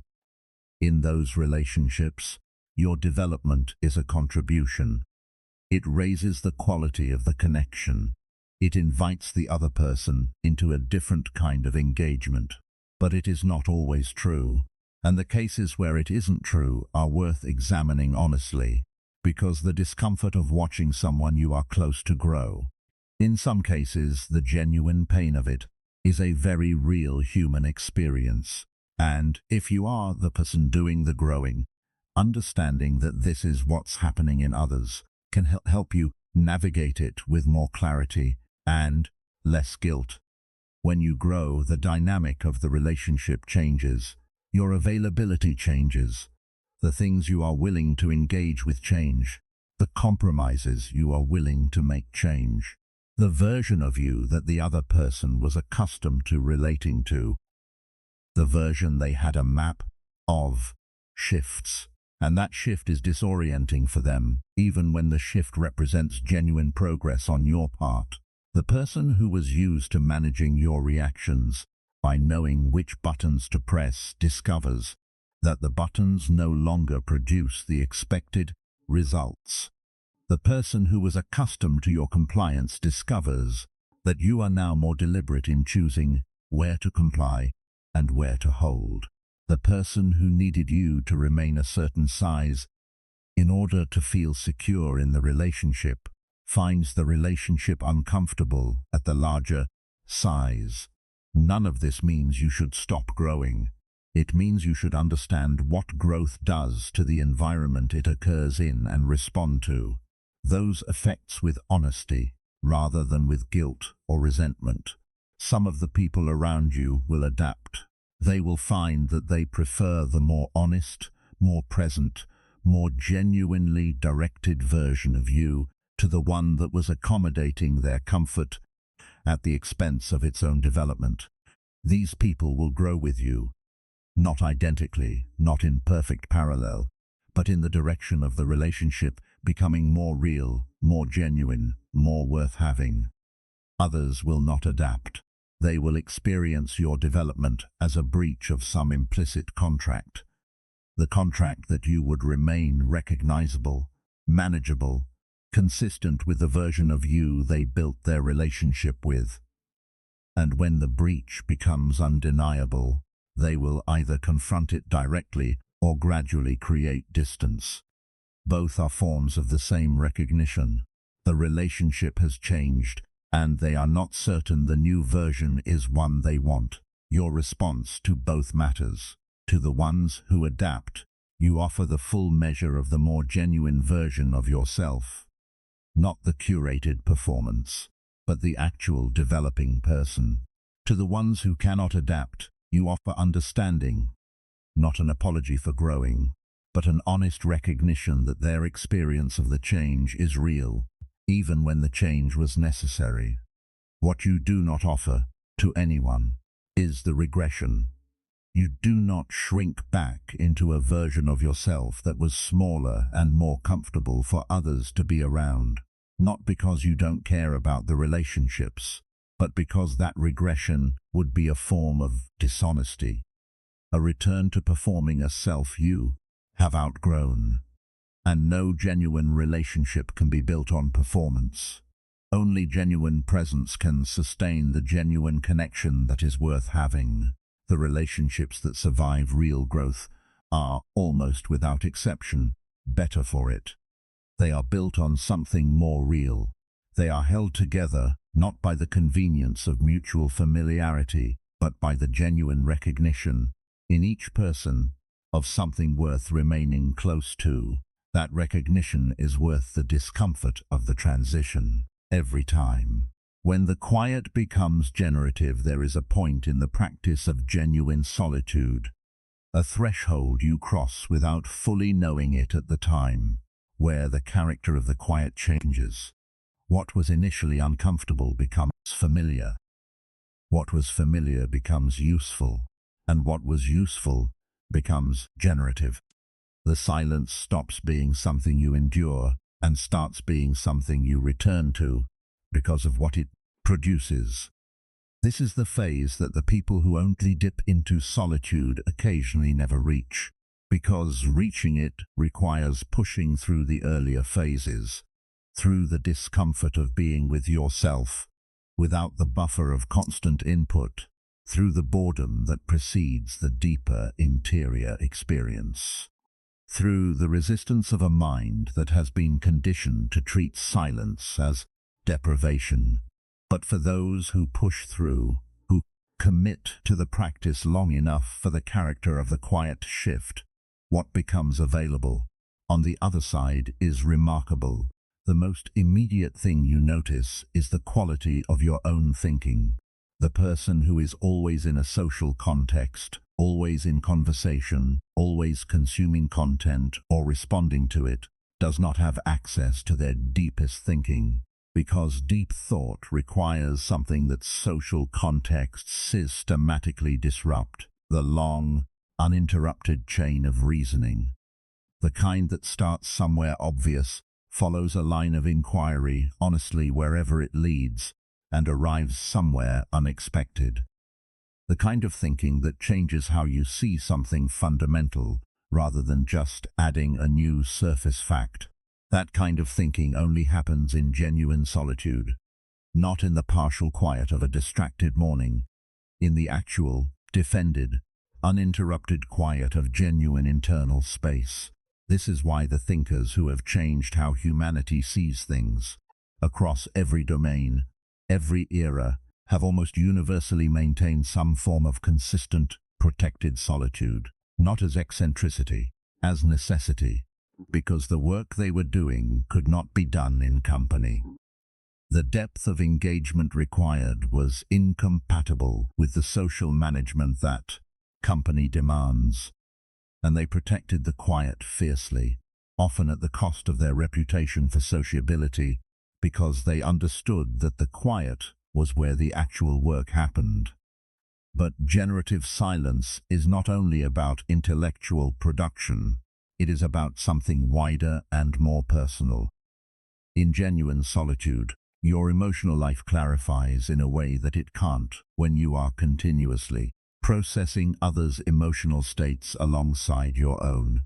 In those relationships, your development is a contribution. It raises the quality of the connection. It invites the other person into a different kind of engagement. But it is not always true. And the cases where it isn't true are worth examining honestly, because the discomfort of watching someone you are close to grow. In some cases, the genuine pain of it is a very real human experience. And if you are the person doing the growing, understanding that this is what's happening in others can help you navigate it with more clarity and less guilt. When you grow, the dynamic of the relationship changes. Your availability changes. The things you are willing to engage with change. The compromises you are willing to make change. The version of you that the other person was accustomed to relating to, the version they had a map of, shifts. And that shift is disorienting for them, even when the shift represents genuine progress on your part. The person who was used to managing your reactions by knowing which buttons to press discovers that the buttons no longer produce the expected results. The person who was accustomed to your compliance discovers that you are now more deliberate in choosing where to comply and where to hold. The person who needed you to remain a certain size in order to feel secure in the relationship finds the relationship uncomfortable at the larger size. None of this means you should stop growing. It means you should understand what growth does to the environment it occurs in and respond to those effects with honesty rather than with guilt or resentment. Some of the people around you will adapt. They will find that they prefer the more honest, more present, more genuinely directed version of you to the one that was accommodating their comfort at the expense of its own development. These people will grow with you, not identically, not in perfect parallel, but in the direction of the relationship becoming more real, more genuine, more worth having. Others will not adapt. They will experience your development as a breach of some implicit contract. The contract that you would remain recognizable, manageable, consistent with the version of you they built their relationship with. And when the breach becomes undeniable, they will either confront it directly or gradually create distance. Both are forms of the same recognition. The relationship has changed, and they are not certain the new version is one they want. Your response to both matters. To the ones who adapt, you offer the full measure of the more genuine version of yourself. Not the curated performance, but the actual developing person. To the ones who cannot adapt, you offer understanding, not an apology for growing, but an honest recognition that their experience of the change is real, even when the change was necessary. What you do not offer to anyone is the regression. You do not shrink back into a version of yourself that was smaller and more comfortable for others to be around, not because you don't care about the relationships, but because that regression would be a form of dishonesty, a return to performing a self you have outgrown. And no genuine relationship can be built on performance. Only genuine presence can sustain the genuine connection that is worth having. The relationships that survive real growth are, almost without exception, better for it. They are built on something more real. They are held together not by the convenience of mutual familiarity, but by the genuine recognition, in each person, of something worth remaining close to. That recognition is worth the discomfort of the transition, every time. When the quiet becomes generative, there is a point in the practice of genuine solitude. a threshold you cross without fully knowing it at the time, where the character of the quiet changes. What was initially uncomfortable becomes familiar. What was familiar becomes useful, and what was useful becomes generative. The silence stops being something you endure and starts being something you return to because of what it produces. This is the phase that the people who only dip into solitude occasionally never reach, because reaching it requires pushing through the earlier phases, through the discomfort of being with yourself, without the buffer of constant input, through the boredom that precedes the deeper interior experience, through the resistance of a mind that has been conditioned to treat silence as deprivation. But for those who push through, who commit to the practice long enough for the character of the quiet shift, what becomes available on the other side is remarkable. The most immediate thing you notice is the quality of your own thinking. The person who is always in a social context, always in conversation, always consuming content or responding to it, does not have access to their deepest thinking, because deep thought requires something that social contexts systematically disrupt: the long, uninterrupted chain of reasoning. The kind that starts somewhere obvious, follows a line of inquiry honestly wherever it leads, and arrives somewhere unexpected. The kind of thinking that changes how you see something fundamental, rather than just adding a new surface fact. That kind of thinking only happens in genuine solitude, not in the partial quiet of a distracted morning, in the actual, defended, uninterrupted quiet of genuine internal space. This is why the thinkers who have changed how humanity sees things, across every domain, every era, have almost universally maintained some form of consistent, protected solitude, not as eccentricity, as necessity, because the work they were doing could not be done in company. The depth of engagement required was incompatible with the social management that company demands, and they protected the quiet fiercely, often at the cost of their reputation for sociability, because they understood that the quiet was where the actual work happened. But generative silence is not only about intellectual production, it is about something wider and more personal. In genuine solitude, your emotional life clarifies in a way that it can't when you are continuously processing others' emotional states alongside your own.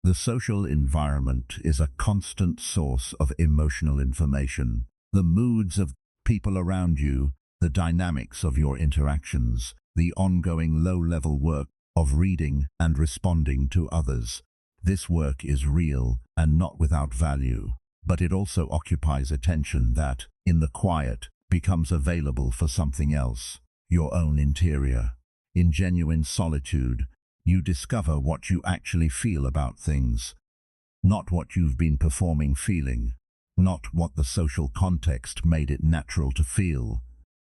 The social environment is a constant source of emotional information. The moods of people around you, the dynamics of your interactions, the ongoing low-level work of reading and responding to others. This work is real and not without value, but it also occupies attention that, in the quiet, becomes available for something else, your own interior. In genuine solitude, you discover what you actually feel about things, not what you've been performing feeling, not what the social context made it natural to feel,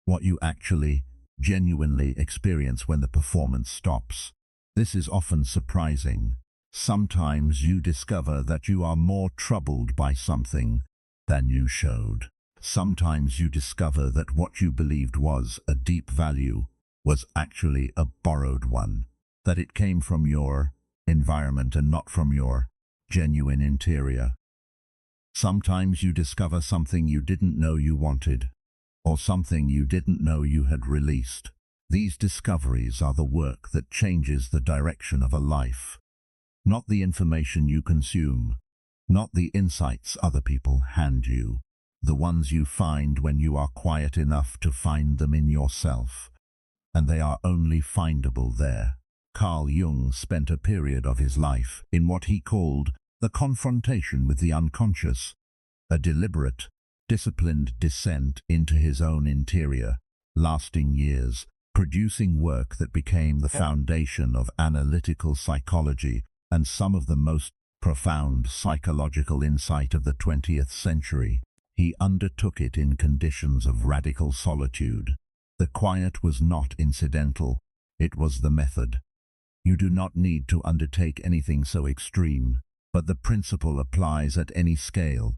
what you actually, genuinely experience when the performance stops. This is often surprising. Sometimes you discover that you are more troubled by something than you showed. Sometimes you discover that what you believed was a deep value was actually a borrowed one, that it came from your environment and not from your genuine interior. Sometimes you discover something you didn't know you wanted, or something you didn't know you had released. These discoveries are the work that changes the direction of a life, not the information you consume, not the insights other people hand you, the ones you find when you are quiet enough to find them in yourself. And they are only findable there. Carl Jung spent a period of his life in what he called the confrontation with the unconscious, a deliberate, disciplined descent into his own interior, lasting years, producing work that became the foundation of analytical psychology and some of the most profound psychological insight of the 20th century. He undertook it in conditions of radical solitude. The quiet was not incidental, it was the method. You do not need to undertake anything so extreme, but the principle applies at any scale.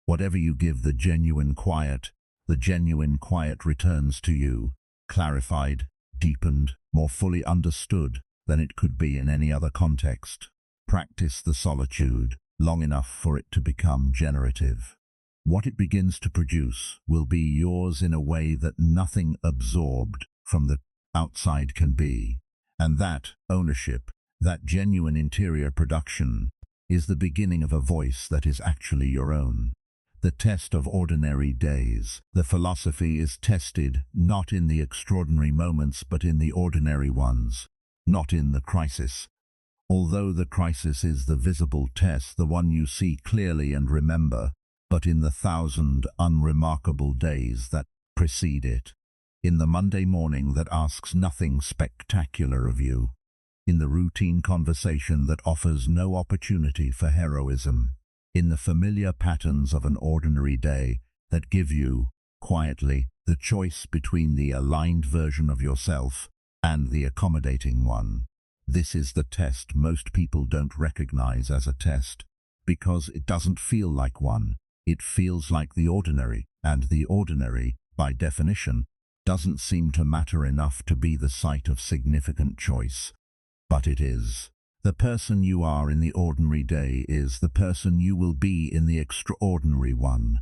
Whatever you give the genuine quiet returns to you, clarified, deepened, more fully understood than it could be in any other context. Practice the solitude long enough for it to become generative. What it begins to produce will be yours in a way that nothing absorbed from the outside can be. And that ownership, that genuine interior production, is the beginning of a voice that is actually your own. The test of ordinary days. The philosophy is tested not in the extraordinary moments but in the ordinary ones, not in the crisis. Although the crisis is the visible test, the one you see clearly and remember, but in the 1,000 unremarkable days that precede it. In the Monday morning that asks nothing spectacular of you. In the routine conversation that offers no opportunity for heroism. In the familiar patterns of an ordinary day that give you, quietly, the choice between the aligned version of yourself and the accommodating one. This is the test most people don't recognize as a test, because it doesn't feel like one. It feels like the ordinary, and the ordinary, by definition, doesn't seem to matter enough to be the site of significant choice. But it is. The person you are in the ordinary day is the person you will be in the extraordinary one.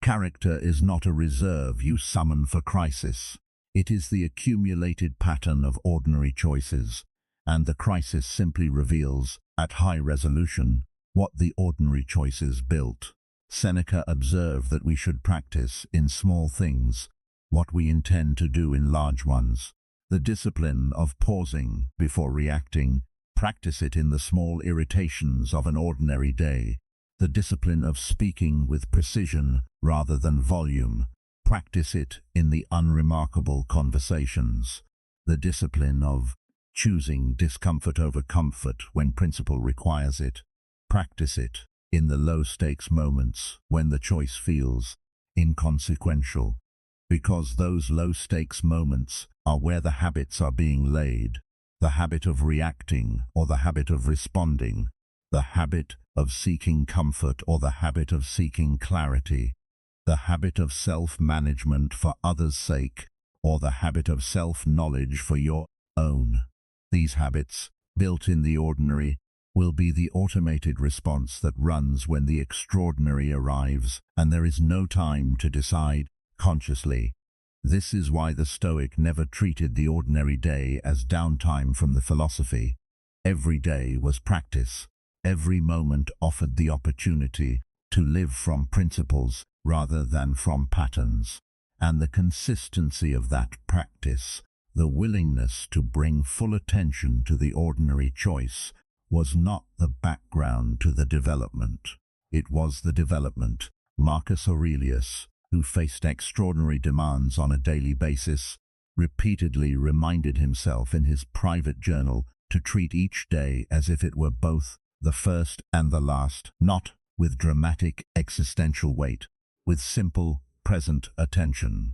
Character is not a reserve you summon for crisis. It is the accumulated pattern of ordinary choices, and the crisis simply reveals, at high resolution, what the ordinary choices built. Seneca observed that we should practice, in small things, what we intend to do in large ones. The discipline of pausing before reacting. Practice it in the small irritations of an ordinary day. The discipline of speaking with precision rather than volume. Practice it in the unremarkable conversations. The discipline of choosing discomfort over comfort when principle requires it. Practice it in the low-stakes moments when the choice feels inconsequential, because those low-stakes moments are where the habits are being laid. The habit of reacting or the habit of responding, the habit of seeking comfort or the habit of seeking clarity, the habit of self-management for others' sake or the habit of self-knowledge for your own. These habits, built in the ordinary, will be the automated response that runs when the extraordinary arrives and there is no time to decide consciously. This is why the Stoic never treated the ordinary day as downtime from the philosophy. Every day was practice. Every moment offered the opportunity to live from principles rather than from patterns. And the consistency of that practice, the willingness to bring full attention to the ordinary choice, was not the background to the development. It was the development. Marcus Aurelius, who faced extraordinary demands on a daily basis, repeatedly reminded himself in his private journal to treat each day as if it were both the first and the last, not with dramatic existential weight, with simple, present attention,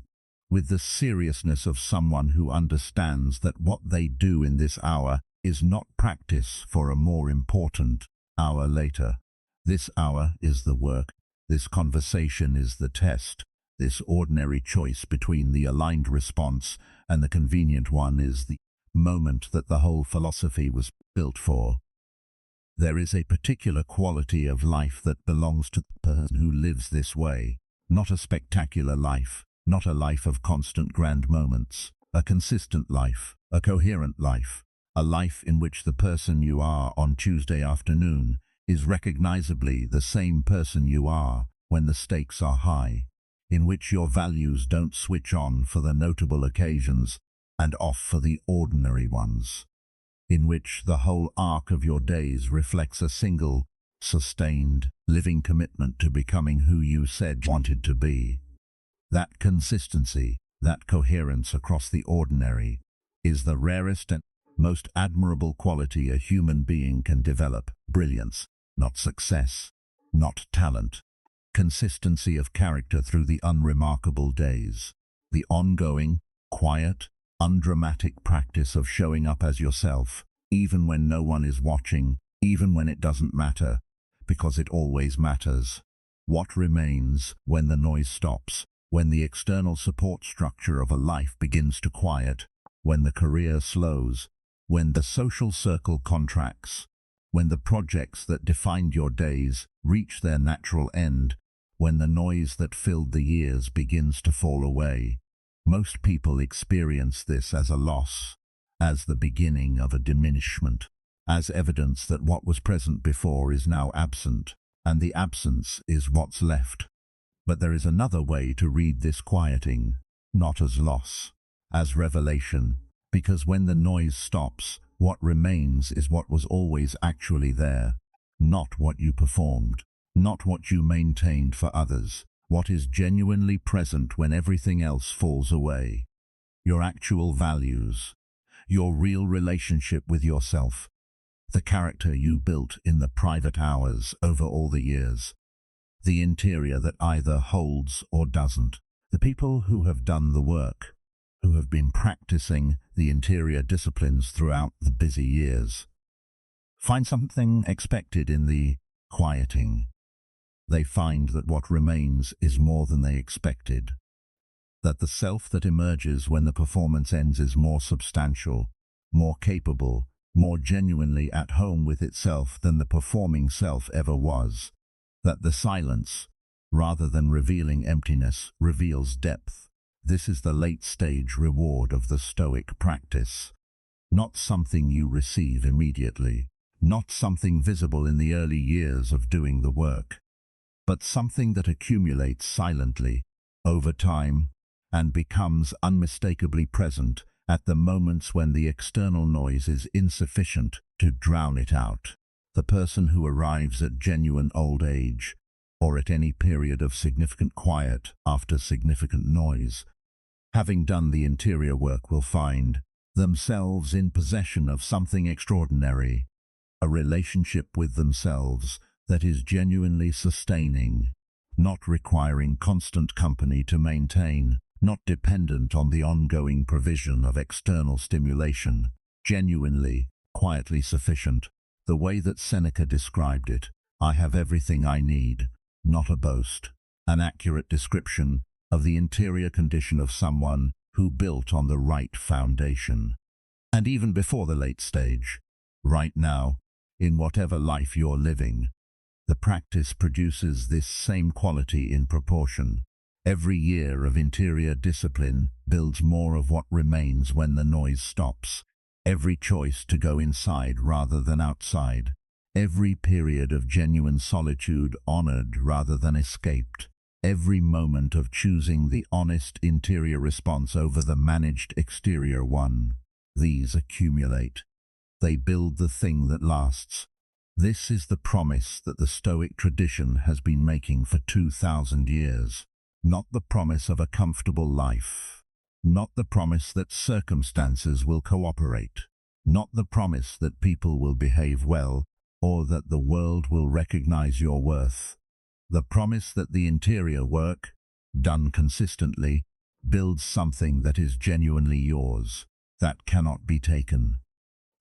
with the seriousness of someone who understands that what they do in this hour is not practice for a more important hour later. This hour is the work. This conversation is the test. This ordinary choice between the aligned response and the convenient one is the moment that the whole philosophy was built for. There is a particular quality of life that belongs to the person who lives this way. Not a spectacular life, not a life of constant grand moments, a consistent life, a coherent life, a life in which the person you are on Tuesday afternoon is recognizably the same person you are when the stakes are high, in which your values don't switch on for the notable occasions and off for the ordinary ones, in which the whole arc of your days reflects a single, sustained, living commitment to becoming who you said you wanted to be. That consistency, that coherence across the ordinary, is the rarest and most admirable quality a human being can develop. Brilliance, not success, not talent. Consistency of character through the unremarkable days. The ongoing, quiet, undramatic practice of showing up as yourself, even when no one is watching, even when it doesn't matter, because it always matters. What remains when the noise stops, when the external support structure of a life begins to quiet, when the career slows, when the social circle contracts, when the projects that defined your days reach their natural end, when the noise that filled the years begins to fall away. Most people experience this as a loss, as the beginning of a diminishment, as evidence that what was present before is now absent, and the absence is what's left. But there is another way to read this quieting, not as loss, as revelation, because when the noise stops, what remains is what was always actually there, not what you performed, not what you maintained for others, what is genuinely present when everything else falls away. Your actual values, your real relationship with yourself, the character you built in the private hours over all the years, the interior that either holds or doesn't. The people who have done the work, who have been practicing the interior disciplines throughout the busy years, find something expected in the quieting. They find that what remains is more than they expected, that the self that emerges when the performance ends is more substantial, more capable, more genuinely at home with itself than the performing self ever was, that the silence, rather than revealing emptiness, reveals depth. This is the late-stage reward of the Stoic practice. Not something you receive immediately, not something visible in the early years of doing the work, but something that accumulates silently, over time, and becomes unmistakably present at the moments when the external noise is insufficient to drown it out. The person who arrives at genuine old age, or at any period of significant quiet after significant noise, having done the interior work, will find themselves in possession of something extraordinary, a relationship with themselves that is genuinely sustaining, not requiring constant company to maintain, not dependent on the ongoing provision of external stimulation, genuinely, quietly sufficient. The way that Seneca described it, I have everything I need, not a boast, an accurate description of the interior condition of someone who built on the right foundation. And even before the late stage, right now, in whatever life you're living, the practice produces this same quality in proportion. Every year of interior discipline builds more of what remains when the noise stops. Every choice to go inside rather than outside. Every period of genuine solitude honored rather than escaped. Every moment of choosing the honest interior response over the managed exterior one. These accumulate. They build the thing that lasts. This is the promise that the Stoic tradition has been making for 2,000 years. Not the promise of a comfortable life. Not the promise that circumstances will cooperate. Not the promise that people will behave well, or that the world will recognize your worth. The promise that the interior work, done consistently, builds something that is genuinely yours, that cannot be taken,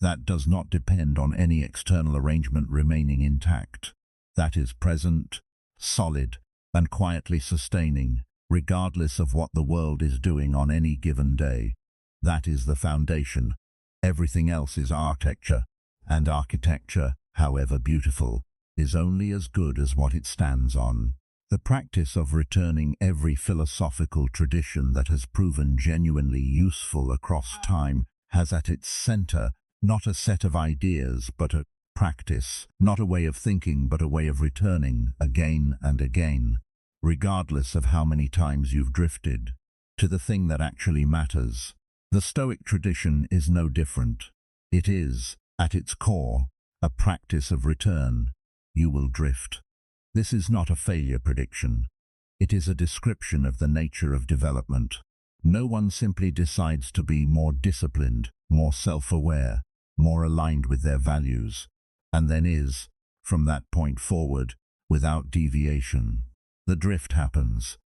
that does not depend on any external arrangement remaining intact, that is present, solid, and quietly sustaining, regardless of what the world is doing on any given day. That is the foundation. Everything else is architecture, and architecture, however beautiful, is only as good as what it stands on. The practice of returning every philosophical tradition that has proven genuinely useful across time has at its center not a set of ideas but a practice, not a way of thinking but a way of returning again and again, regardless of how many times you've drifted, to the thing that actually matters. The Stoic tradition is no different. It is, at its core, a practice of return. You will drift. This is not a failure prediction. It is a description of the nature of development. No one simply decides to be more disciplined, more self-aware, more aligned with their values, and then is, from that point forward, without deviation. The drift happens.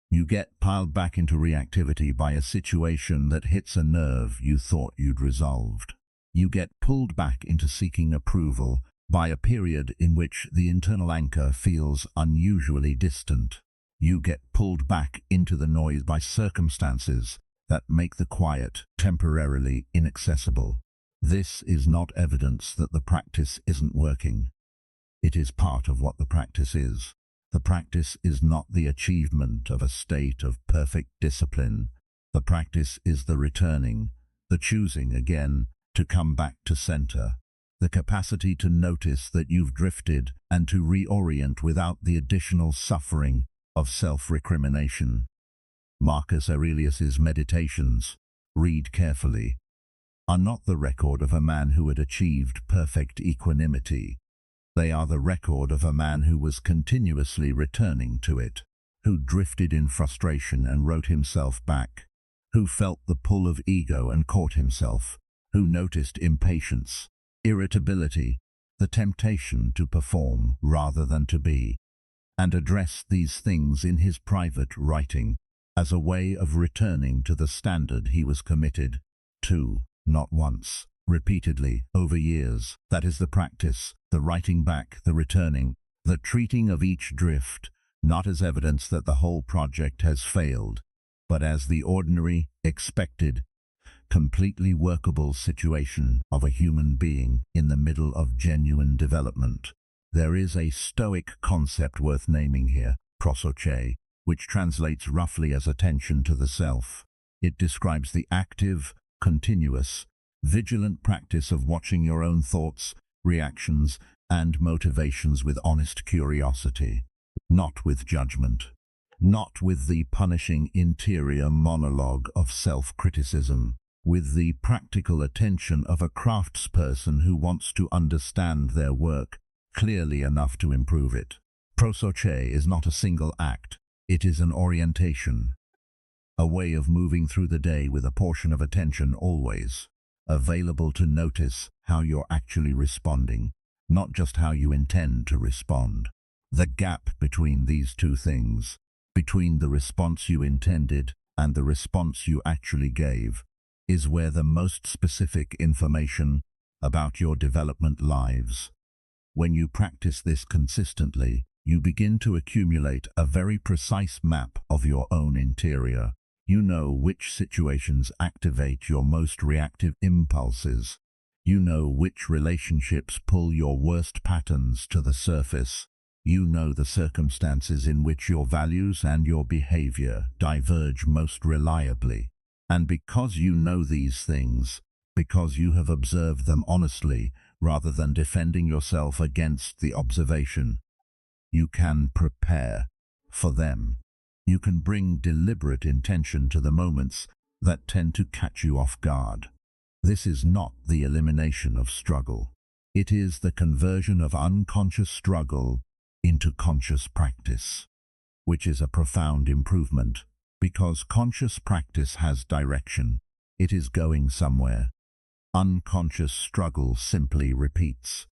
You get piled back into reactivity by a situation that hits a nerve you thought you'd resolved. You get pulled back into seeking approval by a period in which the internal anchor feels unusually distant. You get pulled back into the noise by circumstances that make the quiet temporarily inaccessible. This is not evidence that the practice isn't working. It is part of what the practice is. The practice is not the achievement of a state of perfect discipline. The practice is the returning, the choosing again to come back to center, the capacity to notice that you've drifted and to reorient without the additional suffering of self-recrimination. Marcus Aurelius's Meditations, read carefully, are not the record of a man who had achieved perfect equanimity. They are the record of a man who was continuously returning to it, who drifted in frustration and wrote himself back, who felt the pull of ego and caught himself, who noticed impatience, irritability, the temptation to perform rather than to be, and addressed these things in his private writing as a way of returning to the standard he was committed to, not once, repeatedly, over years. That is the practice, the writing back, the returning, the treating of each drift, not as evidence that the whole project has failed, but as the ordinary, expected, completely workable situation of a human being in the middle of genuine development. There is a Stoic concept worth naming here, prosoche, which translates roughly as attention to the self. It describes the active, continuous, vigilant practice of watching your own thoughts, reactions, and motivations with honest curiosity, not with judgment, not with the punishing interior monologue of self-criticism, with the practical attention of a craftsperson who wants to understand their work clearly enough to improve it. Prosoche is not a single act, it is an orientation, a way of moving through the day with a portion of attention always available to notice how you're actually responding, not just how you intend to respond. The gap between these two things, between the response you intended and the response you actually gave, is where the most specific information about your development lies. When you practice this consistently, you begin to accumulate a very precise map of your own interior. You know which situations activate your most reactive impulses. You know which relationships pull your worst patterns to the surface. You know the circumstances in which your values and your behavior diverge most reliably. And because you know these things, because you have observed them honestly rather than defending yourself against the observation, you can prepare for them. You can bring deliberate intention to the moments that tend to catch you off guard. This is not the elimination of struggle. It is the conversion of unconscious struggle into conscious practice, which is a profound improvement, because conscious practice has direction. It is going somewhere. Unconscious struggle simply repeats.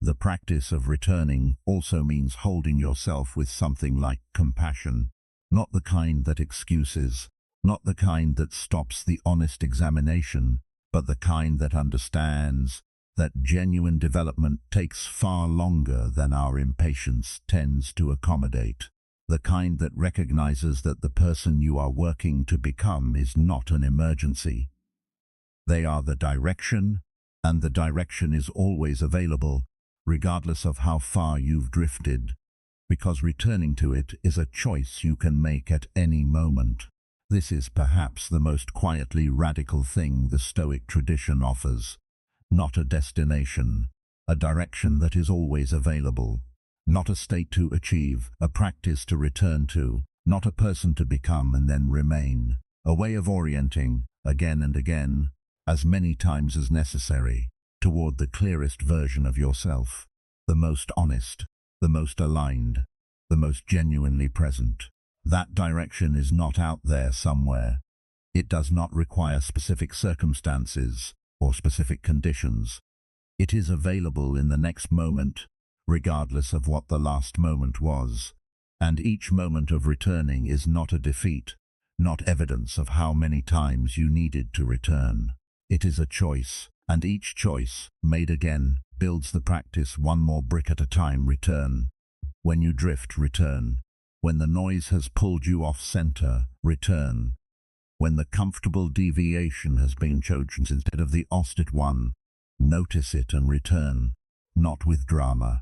The practice of returning also means holding yourself with something like compassion, not the kind that excuses, not the kind that stops the honest examination, but the kind that understands that genuine development takes far longer than our impatience tends to accommodate, the kind that recognizes that the person you are working to become is not an emergency. They are the direction, and the direction is always available, regardless of how far you've drifted, because returning to it is a choice you can make at any moment. This is perhaps the most quietly radical thing the Stoic tradition offers. Not a destination, a direction that is always available. Not a state to achieve, a practice to return to. Not a person to become and then remain. A way of orienting, again and again, as many times as necessary, toward the clearest version of yourself, the most honest, the most aligned, the most genuinely present. That direction is not out there somewhere. It does not require specific circumstances or specific conditions. It is available in the next moment, regardless of what the last moment was. And each moment of returning is not a defeat, not evidence of how many times you needed to return. It is a choice, And each choice, made again, builds the practice one more brick at a time. Return. When you drift, return. When the noise has pulled you off center, return. When the comfortable deviation has been chosen instead of the opposite one, notice it and return, not with drama.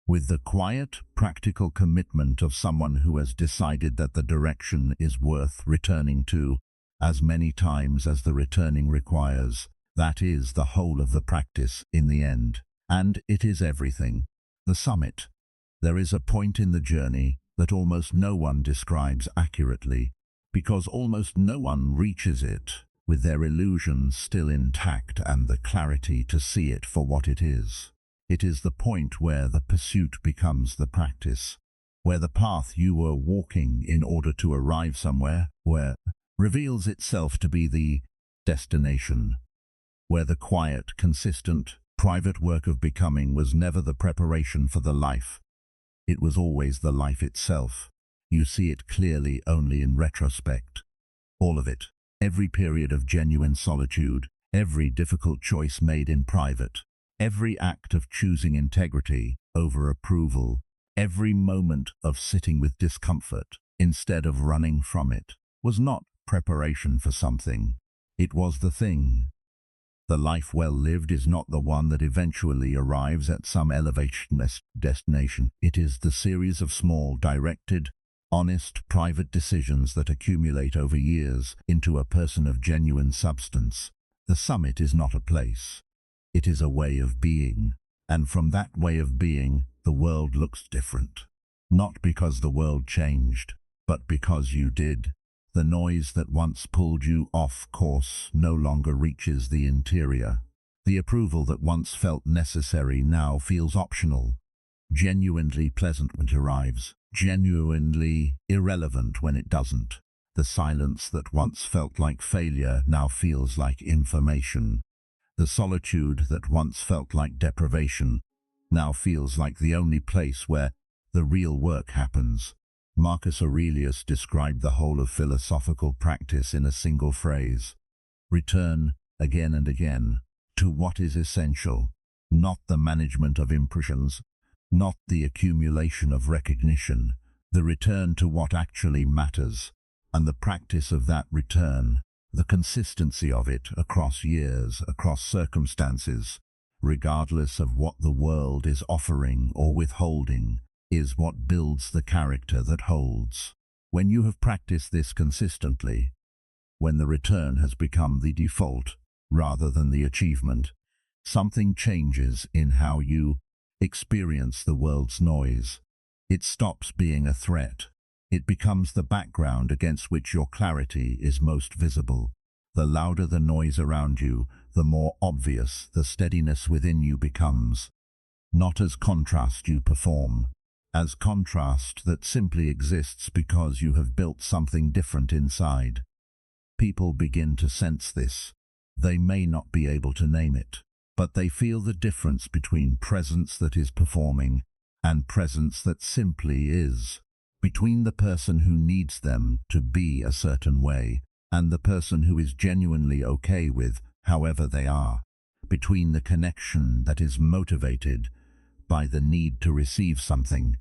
With the quiet, practical commitment of someone who has decided that the direction is worth returning to, as many times as the returning requires. That is the whole of the practice in the end. And it is everything. The summit. There is a point in the journey that almost no one describes accurately, because almost no one reaches it with their illusions still intact and the clarity to see it for what it is. It is the point where the pursuit becomes the practice, where the path you were walking in order to arrive somewhere, where reveals itself to be the destination, where the quiet, consistent, private work of becoming was never the preparation for the life. It was always the life itself. You see it clearly only in retrospect. All of it. Every period of genuine solitude, every difficult choice made in private, every act of choosing integrity over approval, every moment of sitting with discomfort instead of running from it, was not preparation for something. It was the thing. The life well lived is not the one that eventually arrives at some elevationist destination. It is the series of small, directed, honest, private decisions that accumulate over years into a person of genuine substance. The summit is not a place. It is a way of being. And from that way of being, the world looks different. Not because the world changed, but because you did. The noise that once pulled you off course no longer reaches the interior. The approval that once felt necessary now feels optional. Genuinely pleasant when it arrives, genuinely irrelevant when it doesn't. The silence that once felt like failure now feels like information. The solitude that once felt like deprivation now feels like the only place where the real work happens. Marcus Aurelius described the whole of philosophical practice in a single phrase: return again and again to what is essential, not the management of impressions, not the accumulation of recognition, the return to what actually matters, and the practice of that return, the consistency of it across years, across circumstances, regardless of what the world is offering or withholding, is what builds the character that holds. When you have practiced this consistently, when the return has become the default rather than the achievement, something changes in how you experience the world's noise. It stops being a threat. It becomes the background against which your clarity is most visible. The louder the noise around you, the more obvious the steadiness within you becomes. Not as contrast you perform, as contrast that simply exists because you have built something different inside. People begin to sense this. They may not be able to name it, but they feel the difference between presence that is performing and presence that simply is, between the person who needs them to be a certain way and the person who is genuinely okay with however they are, between the connection that is motivated by the need to receive something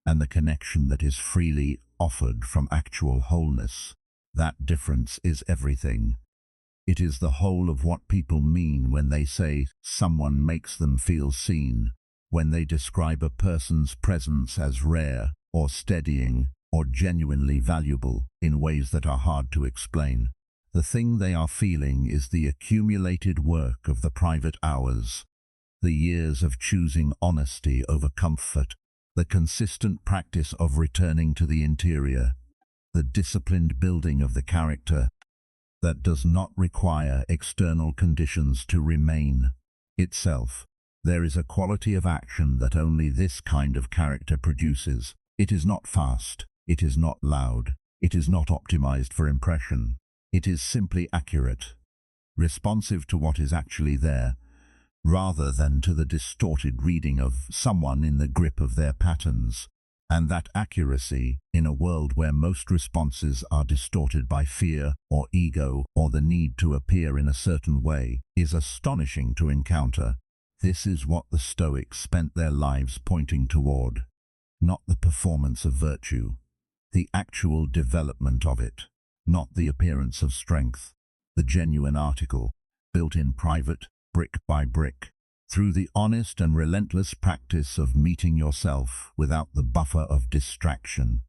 and the connection that is freely offered from actual wholeness. That difference is everything. It is the whole of what people mean when they say someone makes them feel seen, when they describe a person's presence as rare or steadying or genuinely valuable in ways that are hard to explain. The thing they are feeling is the accumulated work of the private hours, the years of choosing honesty over comfort, the consistent practice of returning to the interior, the disciplined building of the character that does not require external conditions to remain itself. There is a quality of action that only this kind of character produces. It is not fast, it is not loud, it is not optimized for impression. It is simply accurate, responsive to what is actually there, rather than to the distorted reading of someone in the grip of their patterns. And that accuracy, in a world where most responses are distorted by fear or ego or the need to appear in a certain way, is astonishing to encounter. This is what the Stoics spent their lives pointing toward, not the performance of virtue, the actual development of it, not the appearance of strength, the genuine article, built in private, brick by brick, through the honest and relentless practice of meeting yourself without the buffer of distraction.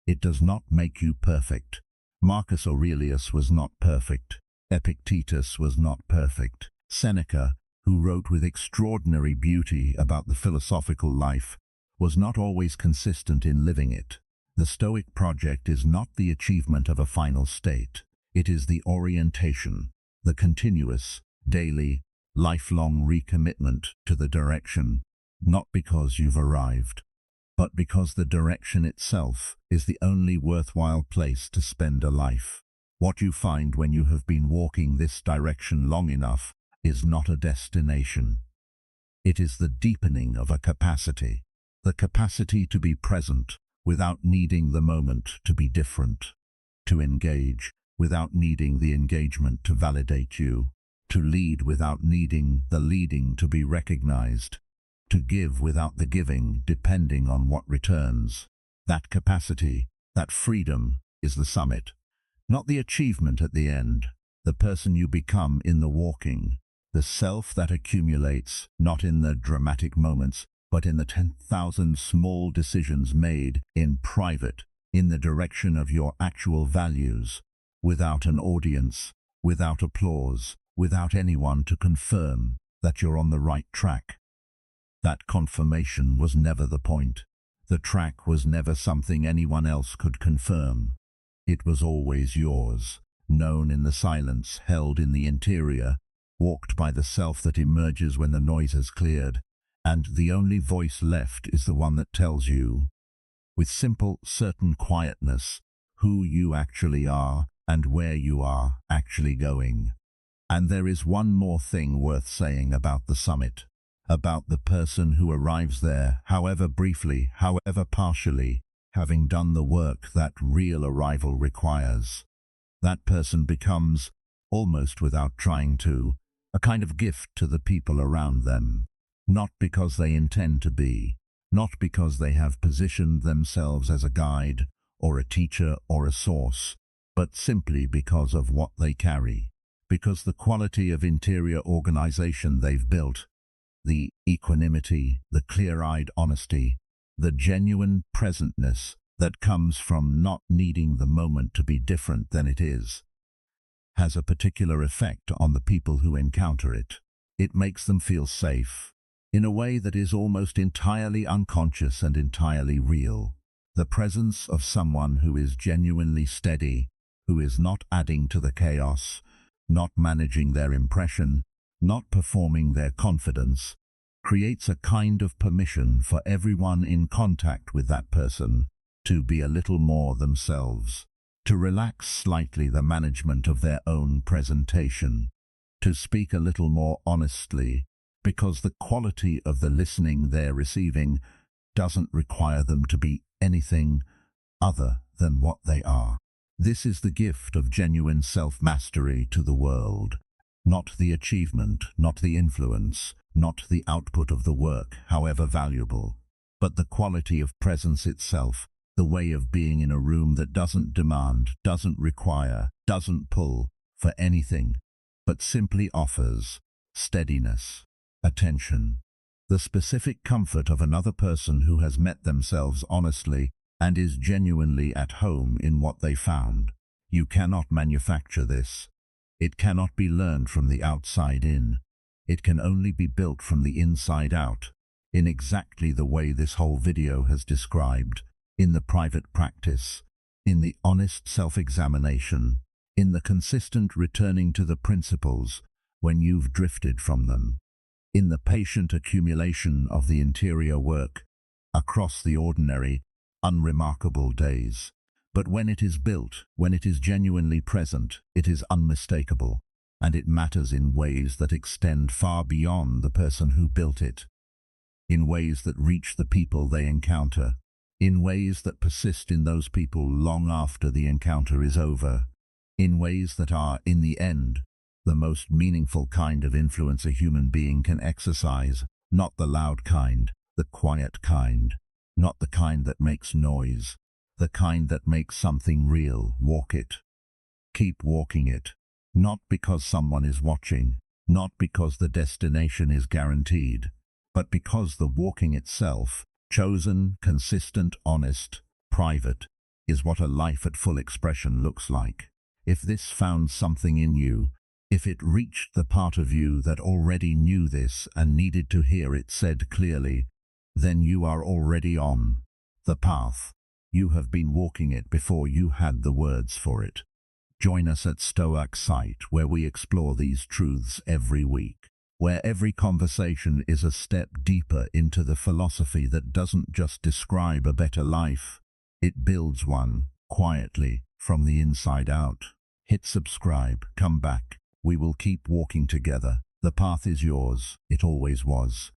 It does not make you perfect. Marcus Aurelius was not perfect. Epictetus was not perfect. Seneca, who wrote with extraordinary beauty about the philosophical life, was not always consistent in living it. The Stoic project is not the achievement of a final state. It is the orientation, the continuous, daily, lifelong recommitment to the direction, not because you've arrived, but because the direction itself is the only worthwhile place to spend a life. What you find when you have been walking this direction long enough is not a destination. It is the deepening of a capacity, the capacity to be present without needing the moment to be different, to engage without needing the engagement to validate you, to lead without needing the leading to be recognized, to give without the giving depending on what returns. That capacity, that freedom, is the summit, not the achievement at the end, the person you become in the walking, the self that accumulates not in the dramatic moments, but in the 10,000 small decisions made in private, in the direction of your actual values, without an audience, without applause, without anyone to confirm that you're on the right track. That confirmation was never the point. The track was never something anyone else could confirm. It was always yours, known in the silence, held in the interior, walked by the self that emerges when the noise has cleared, and the only voice left is the one that tells you, with simple, certain quietness, who you actually are and where you are actually going. And there is one more thing worth saying about the summit, about the person who arrives there, however briefly, however partially, having done the work that real arrival requires. That person becomes, almost without trying to, a kind of gift to the people around them, not because they intend to be, not because they have positioned themselves as a guide or a teacher or a source, but simply because of what they carry, because the quality of interior organization they've built, the equanimity, the clear-eyed honesty, the genuine presentness that comes from not needing the moment to be different than it is, has a particular effect on the people who encounter it. It makes them feel safe, in a way that is almost entirely unconscious and entirely real. The presence of someone who is genuinely steady, who is not adding to the chaos, not managing their impression, not performing their confidence, creates a kind of permission for everyone in contact with that person to be a little more themselves, to relax slightly the management of their own presentation, to speak a little more honestly, because the quality of the listening they're receiving doesn't require them to be anything other than what they are. This is the gift of genuine self-mastery to the world, not the achievement, not the influence, not the output of the work, however valuable, but the quality of presence itself, the way of being in a room that doesn't demand, doesn't require, doesn't pull for anything, but simply offers steadiness, attention, the specific comfort of another person who has met themselves honestly and is genuinely at home in what they found. You cannot manufacture this. It cannot be learned from the outside in. It can only be built from the inside out, in exactly the way this whole video has described, in the private practice, in the honest self-examination, in the consistent returning to the principles when you've drifted from them, in the patient accumulation of the interior work across the ordinary, unremarkable days. But when it is built, when it is genuinely present, it is unmistakable, and it matters in ways that extend far beyond the person who built it, in ways that reach the people they encounter, in ways that persist in those people long after the encounter is over, in ways that are, in the end, the most meaningful kind of influence a human being can exercise, not the loud kind, the quiet kind, not the kind that makes noise, the kind that makes something real. Walk it. Keep walking it. Not because someone is watching, not because the destination is guaranteed, but because the walking itself, chosen, consistent, honest, private, is what a life at full expression looks like. If this found something in you, if it reached the part of you that already knew this and needed to hear it said clearly, then you are already on the path. You have been walking it before you had the words for it. Join us at Stoic site, where we explore these truths every week, where every conversation is a step deeper into the philosophy that doesn't just describe a better life, it builds one, quietly, from the inside out. Hit subscribe, come back, we will keep walking together. The path is yours, it always was.